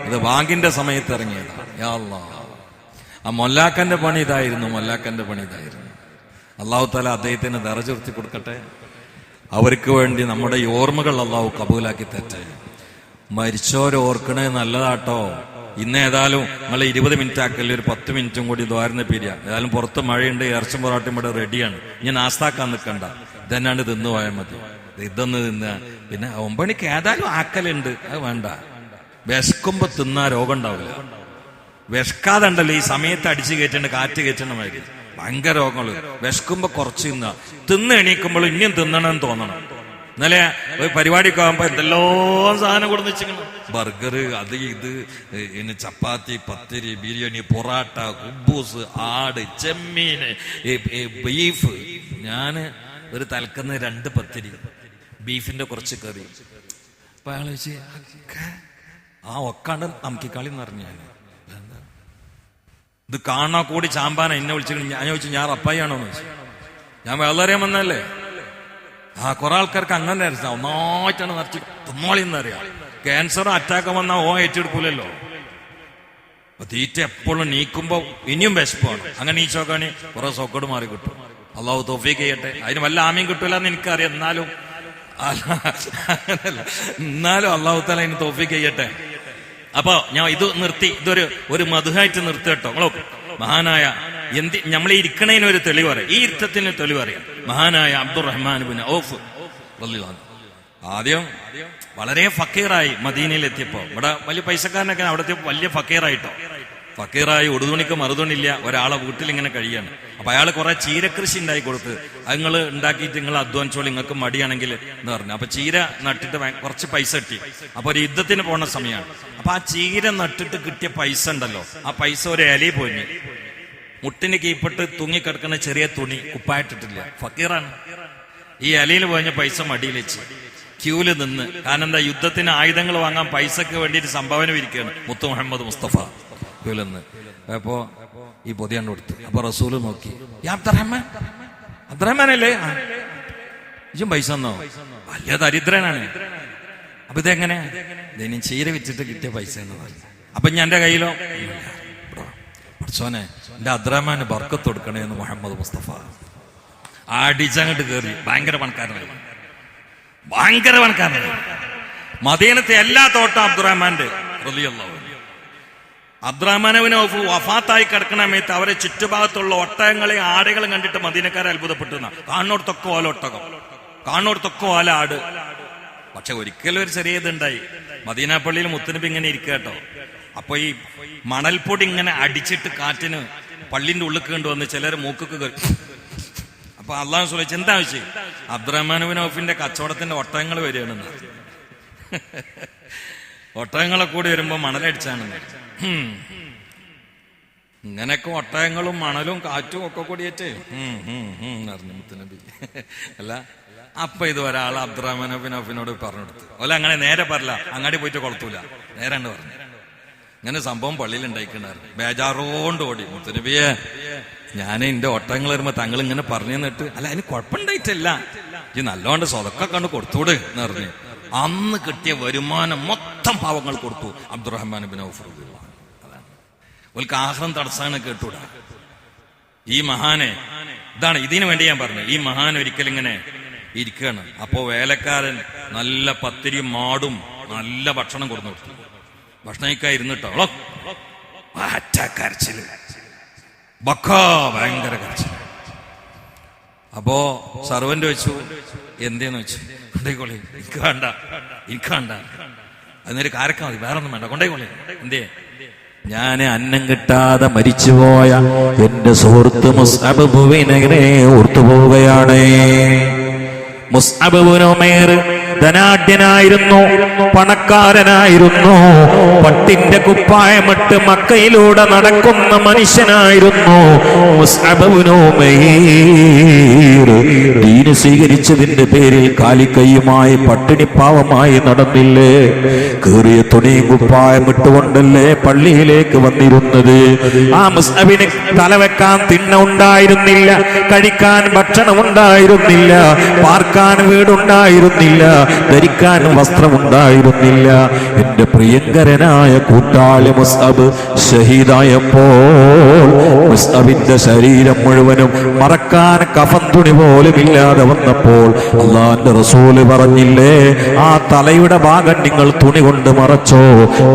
അത് വാങ്ങിന്റെ സമയത്ത് ഇറങ്ങിയതാണ്. യാ അല്ലാഹ്, ആ മൊല്ലാക്കന്റെ പണി ഇതായിരുന്നു, മൊല്ലാക്കന്റെ പണി ഇതായിരുന്നു. അല്ലാഹു തആല അദ്ദേഹത്തിന് ദറജ ഉയർത്തി കൊടുക്കട്ടെ. അവർക്ക് വേണ്ടി നമ്മുടെ ഈ ഓർമ്മകൾ അല്ലാഹു കബൂലാക്കി തരട്ടെ. മരിച്ചോരെ ഓർക്കണേ നല്ലതാട്ടോ. ഇന്ന് ഏതായാലും നിങ്ങൾ 20 മിനിറ്റ് ആക്കല്ലേ, ഒരു 10 മിനിറ്റും കൂടി ദ്വാരന്ന് പിരിയാ. ഏതായാലും പുറത്ത് മഴയുണ്ട്, ഇറച്ചും പൊറാട്ടും ഇവിടെ റെഡിയാണ്. ഇനി നാസ്താക്കാൻ നിൽക്കണ്ട, ഇതന്നാണ്ട് തിന്നു പോയാൽ മതി. ഇതൊന്ന് തിന്നുക, പിന്നെ 9 മണിക്ക് ഏതായാലും ആക്കലുണ്ട്, അത് വേണ്ട. വിശക്കുമ്പോ തിന്നാ രോഗം ഉണ്ടാവില്ല. വിശക്കാതെ ഉണ്ടല്ലോ ഈ സമയത്ത് അടിച്ചു കയറ്റേണ്ട, കാറ്റ് കയറ്റേണ്ട മാതിരി ഭയങ്കര രോഗങ്ങള്. വിശക്കുമ്പോ കുറച്ച് തിന്ന് എണീക്കുമ്പോൾ ഇനിയും തിന്നണമെന്ന് തോന്നണം. ഇന്നലെ ഒരു പരിപാടിക്ക് ആകുമ്പോ എന്തെല്ലോ സാധനം കൊടുത്ത് വെച്ചിരിക്കണം. ബർഗർ, അത് ഇത്, പിന്നെ ചപ്പാത്തി, പത്തിരി, ബിരിയാണി, പൊറാട്ട, കുബൂസ്, ആട്, ചെമ്മീന്, ബീഫ്. ഞാന് ഒരു തലക്കുന്ന 2 പത്തിരി, ബീഫിന്റെ കുറച്ച് കറി. അപ്പൊ അയാൾ വെച്ച് ആ ഒക്കാണ്ട് നമുക്കിക്കളി എന്ന് പറഞ്ഞു. ഇത് കാണാ കൂടി ചാമ്പാന എന്നെ വിളിച്ചിട്ട് ഞാൻ ചോദിച്ചു, ഞാൻ റപ്പായിയാണോ എന്ന് വെച്ചു. ഞാൻ വളരെ വന്നല്ലേ. ആ കുറെ ആൾക്കാർക്ക് അങ്ങനെ ഒന്നായിട്ടാണ് നിറച്ച് തിന്നോളിന്നറിയാം. ക്യാൻസറും അറ്റാക്ക് വന്നാൽ ഏറ്റെടുക്കൂലല്ലോ. തീറ്റ എപ്പോഴും നീക്കുമ്പോ ഇനിയും വിശപ്പാണ്. അങ്ങനെ ഈ ചോക്കാണി കുറെ സോക്കോട് മാറി കിട്ടും. അള്ളാഹു തൗഫീഖ് ചെയ്യട്ടെ. അതിന് വല്ല ആമയും കിട്ടൂല എന്ന് എനിക്കറിയാം. എന്നാലും അള്ളാഹു തആല അതിന് തൗഫീഖ് ചെയ്യട്ടെ. അപ്പൊ ഞാൻ ഇത് നിർത്തി, ഒരു മധുഹായിട്ട് നിർത്തട്ടോ. മഹാനായ നമ്മളെ ഇരിക്കണതിന് ഒരു തെളിവ് പറയാം, ഈ ഇരുത്തത്തിന് തെളിവ് അറിയാം. മഹാനായ അബ്ദുറഹ്മാൻ ഇബ്നു ഔഫ് റളിയല്ലാഹു അൻഹു ആദ്യം വളരെ ഫക്കീറായി മദീനയിൽ എത്തിയപ്പോ. ഇവിടെ വലിയ പൈസക്കാരനൊക്കെ അവിടെ വലിയ ഫക്കീറായിട്ടോ. ഫക്കീറായി ഉടുതുണിക്ക് മറുതുണില്ല, ഒരാളെ വീട്ടിൽ ഇങ്ങനെ കഴിയാണ്. അപ്പൊ അയാൾ കുറെ ചീരകൃഷി ഉണ്ടായി കൊടുത്ത്, അത് നിങ്ങൾ ഉണ്ടാക്കിയിട്ട് നിങ്ങൾ അധ്വാനിച്ചോളി, നിങ്ങൾക്ക് മടിയാണെങ്കിൽ എന്ന് പറഞ്ഞു. അപ്പൊ ചീര നട്ടിട്ട് കുറച്ച് പൈസ കിട്ടി. അപ്പൊ ഒരു യുദ്ധത്തിന് പോണ സമയമാണ്. അപ്പൊ ആ ചീര നട്ടിട്ട് കിട്ടിയ പൈസ ഉണ്ടല്ലോ, ആ പൈസ ഒരു ഇലയിൽ പോയി മുട്ടിന് കീപ്പിട്ട് തൂങ്ങിക്കിടക്കുന്ന ചെറിയ തുണി കുപ്പായിട്ടിട്ടില്ല. ഫക്കീറാണ്. ഈ ഇലയിൽ പോയ പൈസ മടിയിൽ വെച്ച് ക്യൂല് നിന്ന്. കാരണം എന്താ, യുദ്ധത്തിന് ആയുധങ്ങൾ വാങ്ങാൻ പൈസക്ക് വേണ്ടിയിട്ട് സംഭാവന ഇരിക്കുകയാണ് മുത്തു മുഹമ്മദ് മുസ്തഫ. ക്യൂലെന്ന് അപ്പോ ഈ പൊതിയാണ്ട് കൊടുത്തു. അപ്പൊ റസൂല് നോക്കി, അബ്ദുറഹ്മാനല്ലേ, ഇജും പൈസ തന്നോ? വലിയ ദരിദ്രനാണ്. അപ്പൊ ഇതെങ്ങനെ? ഇതിന് ചീര വിറ്റിട്ട് കിട്ടിയ പൈസ എന്ന് പറഞ്ഞു. അപ്പൊ ഞാൻ എന്റെ കയ്യിലോ, പഠിച്ചോനെ എന്റെ അബ്ദുറഹ്മാന് ബർക്കത്ത് കൊടുക്കണേ എന്ന് മുഹമ്മദ് മുസ്തഫ അടിച്ചങ്ങോട്ട് കയറി. ഭയങ്കര പണക്കാരനായി, ഭയങ്കര പണക്കാരനായി. മദീനത്തെ എല്ലാ തോട്ടം അബ്ദുറഹ്മാന്റെ റളിയല്ലാഹു അൻഹു. അബ്ദുറഹ്മാൻ ഇബ്നു ഔഫ് വഫാത്തായി കിടക്കുന്ന സമയത്ത് അവരെ ചുറ്റുഭാഗത്തുള്ള ഒട്ടകങ്ങളെയും ആടുകളും കണ്ടിട്ട് മദീനക്കാരെ അത്ഭുതപ്പെട്ടു. കാണുന്നോടത്തൊക്കെ ഓല ഒട്ടകം, കാണുന്നോടത്തൊക്കെ ഓല ആട്. പക്ഷെ ഒരിക്കലും ഒരു ചെറിയ ഇതുണ്ടായി. മദീന പള്ളിയിൽ മുത്തുനബി ഇങ്ങനെ ഇരിക്കുക കേട്ടോ. അപ്പൊ ഈ മണൽപ്പൊടി ഇങ്ങനെ അടിച്ചിട്ട് കാറ്റിന് പള്ളിന്റെ ഉള്ളിൽ കൊണ്ടുവന്ന് ചിലർ മൂക്കൊക്കെ അപ്പൊ അള്ളാഹു ചോദിച്ചു എന്താ വെച്ച് അബ്ദുറഹ്മാൻ ബിൻ ഔഫിന്റെ കച്ചവടത്തിന്റെ ഒട്ടകങ്ങൾ വരികയാണെന്ന്. ഒട്ടകങ്ങളെ കൂടി വരുമ്പോ മണലടിച്ചാണെന്ന്. ഇങ്ങനെയൊക്കെ ഒട്ടകങ്ങളും മണലും കാറ്റും ഒക്കെ കൂടിയേറ്റ് പറഞ്ഞു മുത്തുനബി. അല്ല അപ്പൊ ഇത് ഒരാൾ അബ്ദുറഹ്മാൻ ബിൻ ഔഫിനോട് പറഞ്ഞു കൊടുത്തു. ഓല അങ്ങനെ നേരെ പറയില്ല, അങ്ങാടി പോയിട്ട് കൊളത്തൂല, നേരെ പറഞ്ഞു. ഇങ്ങനെ സംഭവം പള്ളിയിൽ ഉണ്ടായിക്കുണ്ടായിരുന്നു. ബേജാറോണ്ട് ഓടി, മുത്തുനബിയെ ഞാൻ എന്റെ ഒട്ടകങ്ങൾ വരുമ്പോ തങ്ങൾ ഇങ്ങനെ പറഞ്ഞു തന്നിട്ട്, അല്ല അതിന് കുഴപ്പമുണ്ടായിട്ടില്ല, ഈ നല്ലോണ്ട് സ്വതൊക്കെ കണ്ട് കൊടുത്തൂട് എന്ന് പറഞ്ഞു. അന്ന് കിട്ടിയ വരുമാനം മൊത്തം പാവങ്ങൾ കൊടുത്തു അബ്ദുറഹ്മാൻ ബിൻ ഔഫ്. അതാണ് ഓൽക്ക് ആഹ്റം തടസ്സാണ് കേട്ടൂടാ. ഈ മഹാനെ ഇതാണ്, ഇതിനു വേണ്ടി ഞാൻ പറഞ്ഞു. ഈ മഹാൻ ഒരിക്കലിങ്ങനെ ഇരിക്കുകയാണ്. അപ്പോ വേലക്കാരൻ നല്ല പത്തിരി മാടും നല്ല ഭക്ഷണം കൊടുത്തു കൊടുത്തു. ഭക്ഷണം കഴിക്കാൻ ഇരുന്നിട്ടോ കരച്ചില്, ഭയങ്കര കരച്ചില്. അപ്പോ സർവന്റ് വെച്ചു, എന്തേന്ന് വെച്ചു, കൊണ്ടേക്കോളി, എനിക്ക് വേണ്ട, എനിക്ക് വേണ്ട, അതിനൊരു കാരക്ക മതി, വേറെ ഒന്നും വേണ്ട, കൊണ്ടേക്കോളി. എന്തേ? ഞാന് അന്നം കിട്ടാതെ മരിച്ചുപോയ എന്റെ സുഹൃത്ത് മുസ്അബ് ബിൻ ഓർത്തുപോവുകയാണ്. മുസ്അബ് ബിൻ ഉമൈർ ധനാഢ്യനായിരുന്നു, പണക്കാരനായിരുന്നു, പട്ടിന്റെ കുപ്പായമിട്ട് മക്കയിലൂടെ നടക്കുന്ന മനുഷ്യനായിരുന്നു മുസ്അബ് ബിൻ ഉമൈർ. ദീന് സ്വീകരിച്ചതിന്റെ പേരിൽ കാലിക്കൈയുമായി പട്ടിണി പാവമായി നടന്നില്ലേ? കീറിയ തുണിയും കുപ്പായം ഇട്ടുകൊണ്ടല്ലേ പള്ളിയിലേക്ക് വന്നിരുന്നത്? ആ മുസ്അബിന് തലവെക്കാൻ തിണ്ണ ഉണ്ടായിരുന്നില്ല, കഴിക്കാൻ ഭക്ഷണം ഉണ്ടായിരുന്നില്ല, പാർക്കാൻ വീടുണ്ടായിരുന്നില്ല, ധരിക്കാൻ വസ്ത്രമുണ്ടായിരുന്നില്ല. എന്റെ പ്രിയങ്കരനായ കൂട്ടാളി മുസ്അബ് ഷഹീദായപ്പോൾ മുസ്അബിന്റെ ശരീരം മുഴുവനും മറക്കാൻ കഫൻ തുണി പോലും ഇല്ലാതെ വന്നപ്പോൾ അല്ലാഹുവിന്റെ റസൂല് പറഞ്ഞില്ലേ, ആ തലയുടെ ഭാഗം നിങ്ങൾ തുണി കൊണ്ട് മറച്ചോ,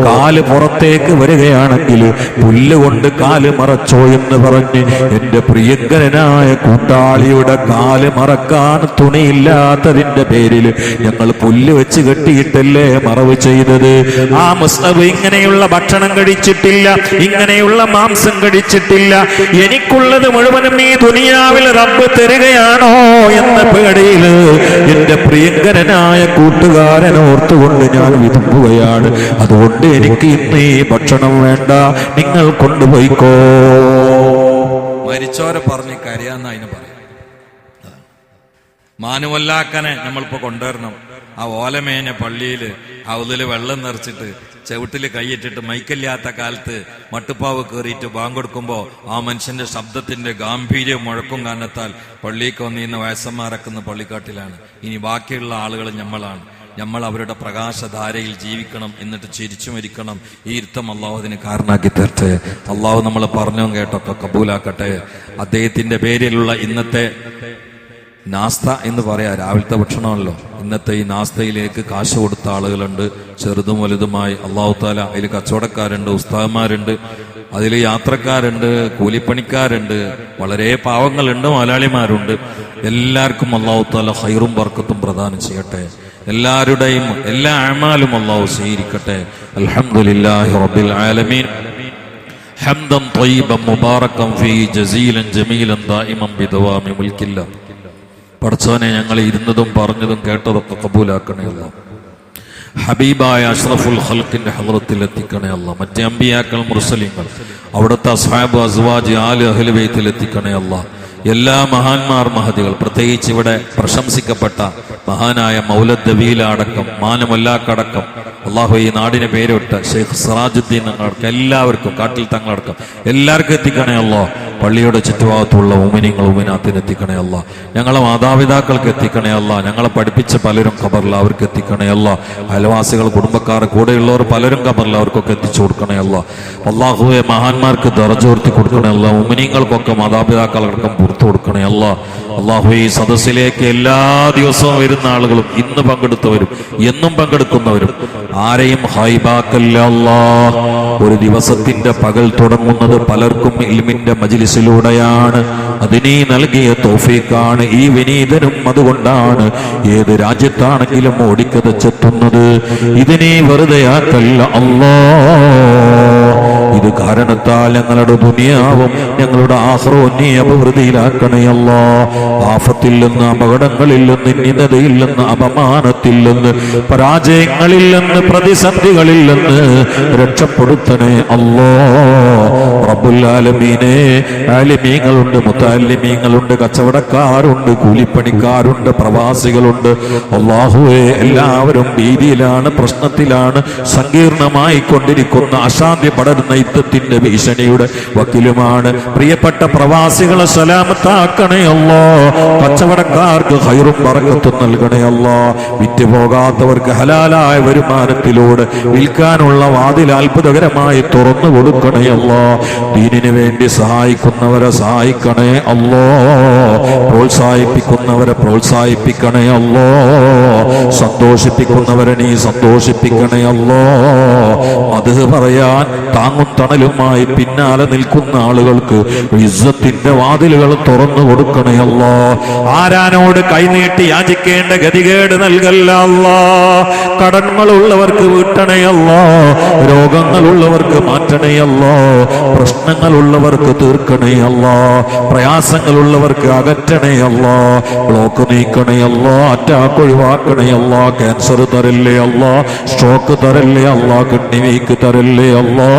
കാല് പുറത്തേക്ക് വരികയാണെങ്കിൽ പുല്ലുകൊണ്ട് കാല് മറച്ചോ എന്ന് പറഞ്ഞ് എന്റെ പ്രിയങ്കരനായ കൂട്ടാളിയുടെ കാല് മറക്കാൻ തുണിയില്ലാത്തതിന്റെ പേരിൽ ഞങ്ങൾ പുല്ല് വെച്ച് കെട്ടിയിട്ടല്ലേ മറവ് ചെയ്തത്. ആ മുസ്അബ് ഇങ്ങനെയുള്ള ഭക്ഷണം കഴിച്ചിട്ടില്ല, ഇങ്ങനെയുള്ള മാംസം കഴിച്ചിട്ടില്ല. എനിക്കുള്ളത് മുഴുവനും ഈ ദുനിയാവിൽ റബ്ബ് തരികയാണോ എന്ന പേടിയിൽ എന്റെ പ്രിയങ്കരനായ കൂട്ടുകാരൻ ഓർത്തുകൊണ്ട് ഞാൻ വിതുമ്പുകയാണ്. അതുകൊണ്ട് എനിക്ക് ഇന്ന് ഈ ഭക്ഷണം വേണ്ട, നിങ്ങൾ കൊണ്ടുപോയിക്കോ. മരിച്ചോരെ പറഞ്ഞ് കരയാന്ന് അതിന് പറയും. മാനുവല്ലാക്കനെ നമ്മളിപ്പോ കൊണ്ടുവരണം. ആ ഓലമേഞ്ഞ പള്ളിയില് അവതില് വെള്ളം നിറച്ചിട്ട് ചെവിട്ടില് കൈയിട്ടിട്ട് മൈക്കില്ലാത്ത കാലത്ത് മട്ടുപ്പാവ് കയറിയിട്ട് ബാങ്കൊടുക്കുമ്പോ ആ മനുഷ്യന്റെ ശബ്ദത്തിന്റെ ഗാംഭീര്യം മുഴക്കും കാരണത്താൽ പള്ളിക്ക് വന്നിരുന്ന വയസ്സന്മാരക്കുന്ന പള്ളിക്കാട്ടിലാണ്. ഇനി ബാക്കിയുള്ള ആളുകൾ നമ്മളാണ്. നമ്മൾ അവരുടെ പ്രകാശധാരയിൽ ജീവിക്കണം, എന്നിട്ട് ചിരിച്ചു മരിക്കണം. ഈ ഇരുത്തം അള്ളാഹു അതിന് കാരണമാക്കി തരട്ടെ. അള്ളാഹു നമ്മൾ പറഞ്ഞോ കേട്ടൊക്കെ കബൂലാക്കട്ടെ. അദ്ദേഹത്തിന്റെ പേരിലുള്ള ഇന്നത്തെ നാസ്ത എന്ന് പറയാ, രാവിലത്തെ ഭക്ഷണമല്ലോ. ഇന്നത്തെ ഈ നാസ്തയിലേക്ക് കാശ് കൊടുത്ത ആളുകളുണ്ട്, ചെറുതും വലുതുമായി. അള്ളാഹു താല അതിൽ കച്ചവടക്കാരുണ്ട്, ഉസ്താദന്മാരുണ്ട്, അതിൽ യാത്രക്കാരുണ്ട്, കൂലിപ്പണിക്കാരുണ്ട്, വളരെ പാവങ്ങളുണ്ട്, മലയാളിമാരുണ്ട്. എല്ലാവർക്കും അള്ളാഹു താല ഖൈറും ബർക്കത്തും പ്രദാനം ചെയ്യട്ടെ. എല്ലാവരുടെയും എല്ലാ അഅ്മാലും അള്ളാഹു സ്വീകരിക്കട്ടെ. അൽഹംദുലില്ലാഹി റബ്ബിൽ ആലമീൻ. ഹംദൻ ത്വയ്യിബൻ മുബാറകൻ ഫീഹി ജസീലൻ ജമീലൻ ദായിമൻ ബിദവാമി മുൽക്കില്ലാ. പടച്ചോനെ, ഞങ്ങൾ ഇരുന്നതും പറഞ്ഞതും കേട്ടതൊക്കെ കബൂലാക്കണേ അല്ല. ഹബീബായ അഷ്റഫുൽ ഖൽഖിന്റെ ഹളറത്തിൽ എത്തിക്കണേ അല്ല. മറ്റേ അമ്പിയാക്കൾ, മുർസലിങ്ങൾ, അവിടുത്തെ അസ്ഹാബ്, അസ്വാജ്, ആല്, അഹ്ലു ബൈത്തിൽ എത്തിക്കണേ അല്ല. എല്ലാ മഹാന്മാർ, മഹദികൾ, പ്രത്യേകിച്ച് ഇവിടെ പ്രശംസിക്കപ്പെട്ട മഹാനായ മൗലദ്ദബീല അടക്കം, മാനമല്ലാക്കടക്കം, അള്ളാഹു ഈ നാടിന് പേരിട്ട ഷെയ്ഖ് സിറാജുദ്ദീൻ അടക്കം എല്ലാവർക്കും, കാട്ടിൽ തങ്ങളടക്കം എല്ലാവർക്കും എത്തിക്കണേ അല്ലോ. പള്ളിയുടെ ചുറ്റുഭാഗത്തുള്ള ഉമിനിങ്ങൾ, ഉമിനാത്തിന് എത്തിക്കണേ അല്ല. ഞങ്ങളെ മാതാപിതാക്കൾക്ക് എത്തിക്കണേ അല്ല. ഞങ്ങളെ പഠിപ്പിച്ച പലരും ഖബറിൽ അവർക്ക് എത്തിക്കണേ അല്ല. അയൽവാസികൾ, കുടുംബക്കാർ, കൂടെയുള്ളവർ പലരും ഖബറിൽ അവർക്കൊക്കെ എത്തിച്ചു കൊടുക്കണേ അല്ല. അള്ളാഹുവെ, മഹാന്മാർക്ക് ദർജ ഉയർത്തി കൊടുക്കണേ അല്ല. ഉമിനിങ്ങൾക്കൊക്കെ മാതാപിതാക്കളടക്കം പുറത്തു കൊടുക്കണേ അല്ല. അള്ളാഹു ഈ സദസ്സിലേക്ക് എല്ലാ ദിവസവും വരുന്ന ആളുകളും, ഇന്ന് പങ്കെടുത്തവരും എന്നും പങ്കെടുക്കുന്നവരും ആരെയും ഹൈബാക്കല്ല അല്ലാ. ഒരു ദിവസത്തിന്റെ പകൽ തുടങ്ങുന്നത് പലർക്കും ഇൽമിന്റെ മജ്ലിസിലൂടെയാണ്. അതിനീ നൽകിയ തൗഫീഖാണ്. ഈ വിനീതനും അതുകൊണ്ടാണ് ഏത് രാജ്യത്താണെങ്കിലും ഓടിക്കതച്ചെത്തുന്നത്. ഇതിനെ വെറുതെയാക്കല്ല അല്ലാ. ഇത് കാരണത്താൽ ഞങ്ങളുടെ ദുനിയാവും ഞങ്ങളുടെ ആഖിറവും നീ അഭിവൃദ്ധിയിലാക്കണേ അല്ലാ. ആഫത്തിൽ നിന്ന്, അപകടങ്ങളിൽ നിന്ന്, നിന്ദതയിൽ നിന്ന്, അപമാനത്തിൽ നിന്ന്, പരാജയങ്ങളിൽ നിന്ന്, പ്രതിസന്ധികളിൽ നിന്ന് രക്ഷപ്പെടുത്തണേ അല്ലാ. റബ്ബുൽ ആലമീനെ, ആലിമീങ്ങളുണ്ട്, മുതഅല്ലിമീങ്ങളുണ്ട്, കച്ചവടക്കാരുണ്ട്, കൂലിപ്പണിക്കാരുണ്ട്, പ്രവാസികളുണ്ട്. അല്ലാഹുവേ, എല്ലാവരും ഭീതിയിലാണ്, പ്രശ്നത്തിലാണ്, സങ്കീർണമായി കൊണ്ടിരിക്കുന്ന, അശാന്തി പടരുന്ന യുദ്ധത്തിന്റെ ഭീഷണിയുടെ വക്കിലുമാണ്. പ്രിയപ്പെട്ട പ്രവാസികളെ സലാമത്താക്കണേ അല്ലാ. കച്ചവടക്കാർക്ക് ഖൈറും ബറക്കത്തും നൽകണേ അല്ലാ. വിറ്റുപോകാത്തവർക്ക് ഹലാലായ വരുമാനത്തിലൂടെ വിൽക്കാനുള്ള വാതിൽ അത്ഭുതകരമായി തുറന്നു കൊടുക്കണേ അല്ലാ. ദീനിനു വേണ്ടി സഹായിക്കുന്നവരെ സഹായിക്കണേ അല്ലാ. പ്രോത്സാഹിപ്പിക്കുന്നവരെ പ്രോത്സാഹിപ്പിക്കണേ അല്ലാ. സന്തോഷിപ്പിക്കുന്നവരെ നീ സന്തോഷിപ്പിക്കണേ അല്ലാ. മദ്ഹ് പറയാൻ താങ്ങും തണലുമായി പിന്നാലെ നിൽക്കുന്ന ആളുകൾക്ക് ഇസ്സത്തിന്റെ വാതിലുകൾ തുറന്നു കൊടുക്കണേ അല്ലാ. ആരാനോട് കൈനീട്ടി യാചിക്കേണ്ട ഗതികേട് നൽകല്ല അല്ലാ. കടങ്ങളുള്ളവർക്ക് വീട്ടണേ അല്ലാ. രോഗങ്ങളുള്ളവർക്ക് മാറ്റണേ അല്ലാ. പ്രശ്നങ്ങളുള്ളവർക്ക് തീർക്കണേ അല്ലാ. പ്രയാസങ്ങളുള്ളവർക്ക് അകറ്റണേ അല്ലാ. ബ്ലോക്ക് നീക്കണേ അല്ലാ. അറ്റാക്ക് ഒഴിവാക്കണേ അല്ലാ. ക്യാൻസർ തരല്ലേ അല്ലാ. സ്ട്രോക്ക് തരല്ലേ അല്ലാ. കിഡ്നി വീക്ക് തരല്ലേ അല്ലാ.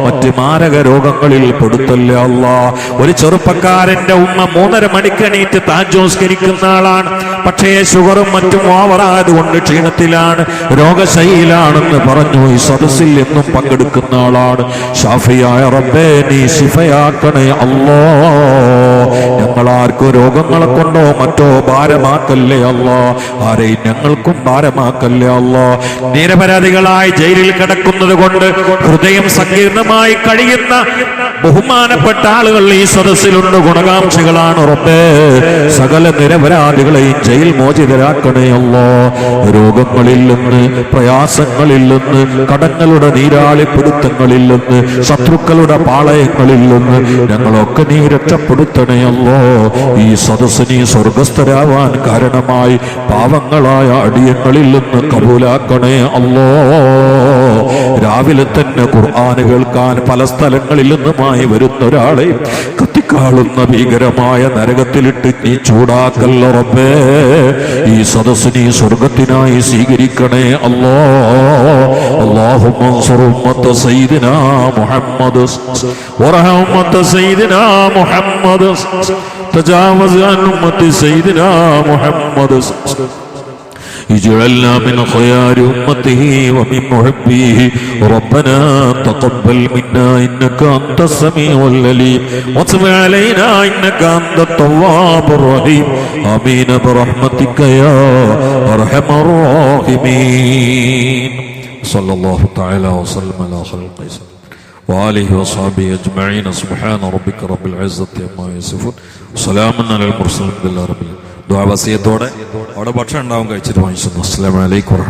മറ്റ് മാരക രോഗങ്ങളിൽ പെടുത്തല്ലേ അല്ലാ. ഒരു ചെറുപ്പക്കാരന്റെ ഉമ്മ 3:30 മണിക്ക് എണീറ്റ് താജോസ്കരിക്കുന്ന ആളാണ്. പക്ഷേ ഷുഗറും മറ്റും ഓവറായതുകൊണ്ട് ക്ഷീണത്തിലാണ്, രോഗശൈലിയിലാണെന്ന് പറഞ്ഞു. ഈ സദസ്സിൽ എന്നും പങ്കെടുക്കുന്ന ആളാണ്. ഷാഫിയായ റബ്ബേ, നീ ശിഫയാക്കണേ അല്ലാ. ഞങ്ങളാർക്കും രോഗങ്ങളെ കൊണ്ടോ മറ്റോ ഭാരമാക്കല്ലേ അല്ലാ. ആരെയും ഞങ്ങൾക്കും ഭാരമാക്കല്ലേ അല്ലാ. നിരപരാധികളായി ജയിലിൽ കിടക്കുന്നത് കൊണ്ട് ഹൃദയം സങ്കീർണമായി കഴിയുന്ന ബഹുമാനപ്പെട്ട ആളുകൾ ഈ സദസ്സിലുണ്ട്. ഗുണകാംക്ഷികളാണ് റബ്ബേ. സകല നിരപരാധികളെയും ജയിൽ മോചിതരാക്കണേ അല്ലാ. രോഗങ്ങളിൽ നിന്ന്, പ്രയാസങ്ങളിൽ നിന്ന്, കടങ്ങളുടെ നീരാളിപ്പിടുത്തങ്ങളിൽ നിന്ന്, ശത്രുക്കളുടെ പാളയങ്ങളിൽ നിന്ന് ഞങ്ങളൊക്കെ നീ രക്ഷപ്പെടുത്തണേ അല്ലാ. ഈ സദസ്സ് നീ സ്വർഗസ്ഥരാവാൻ കാരണമായി പാവങ്ങളായ അടിയങ്ങളിൽ നിന്ന് കബൂലാക്കണേ അല്ലാ. രാവിലെ തന്നെ ഖുർആൻ കേൾക്കാൻ പല സ്ഥലങ്ങളിൽ നിന്നുമായി വരുന്ന ഒരാളെ കത്തിക്കാളുന്ന ഭീകരമായ നരകത്തിലിട്ട് നീ ചൂടാക്കല്ല റബ്ബേ. ഈ സദസ്സ് നീ സ്വർഗത്തിനായി സ്വീകരിക്കണേ അല്ലാ. അല്ലാഹുമ്മ അൻസുർ ഉമ്മത്ത സയ്യിദിനാ മുഹമ്മദ് വറഹം ഉമ്മത്ത സയ്യിദിനാ മുഹമ്മദ് തജാവസ് അൻ ഉമ്മത്തി സയ്യിദിനാ മുഹമ്മദ്. اجعلنا من خيار أمته ومن محبيه. ربنا تقبل منا إنك أنت السميع العليم وتب علينا إنك أنت التواب الرحيم. آمين برحمتك يا أرحم الراحمين. صلى الله تعالى وسلم على خلقه وآله وصحبه أجمعين. سبحان ربك رب العزة عما يصفون وسلام على المرسلين. الحمد لله رب العالمين. ദുആ വസിയത്തോടെ അവിടെ ഭക്ഷണം ഉണ്ടാവും, കഴിച്ചിട്ട് വാങ്ങിച്ചു. അസ്സലാമു അലൈക്കും.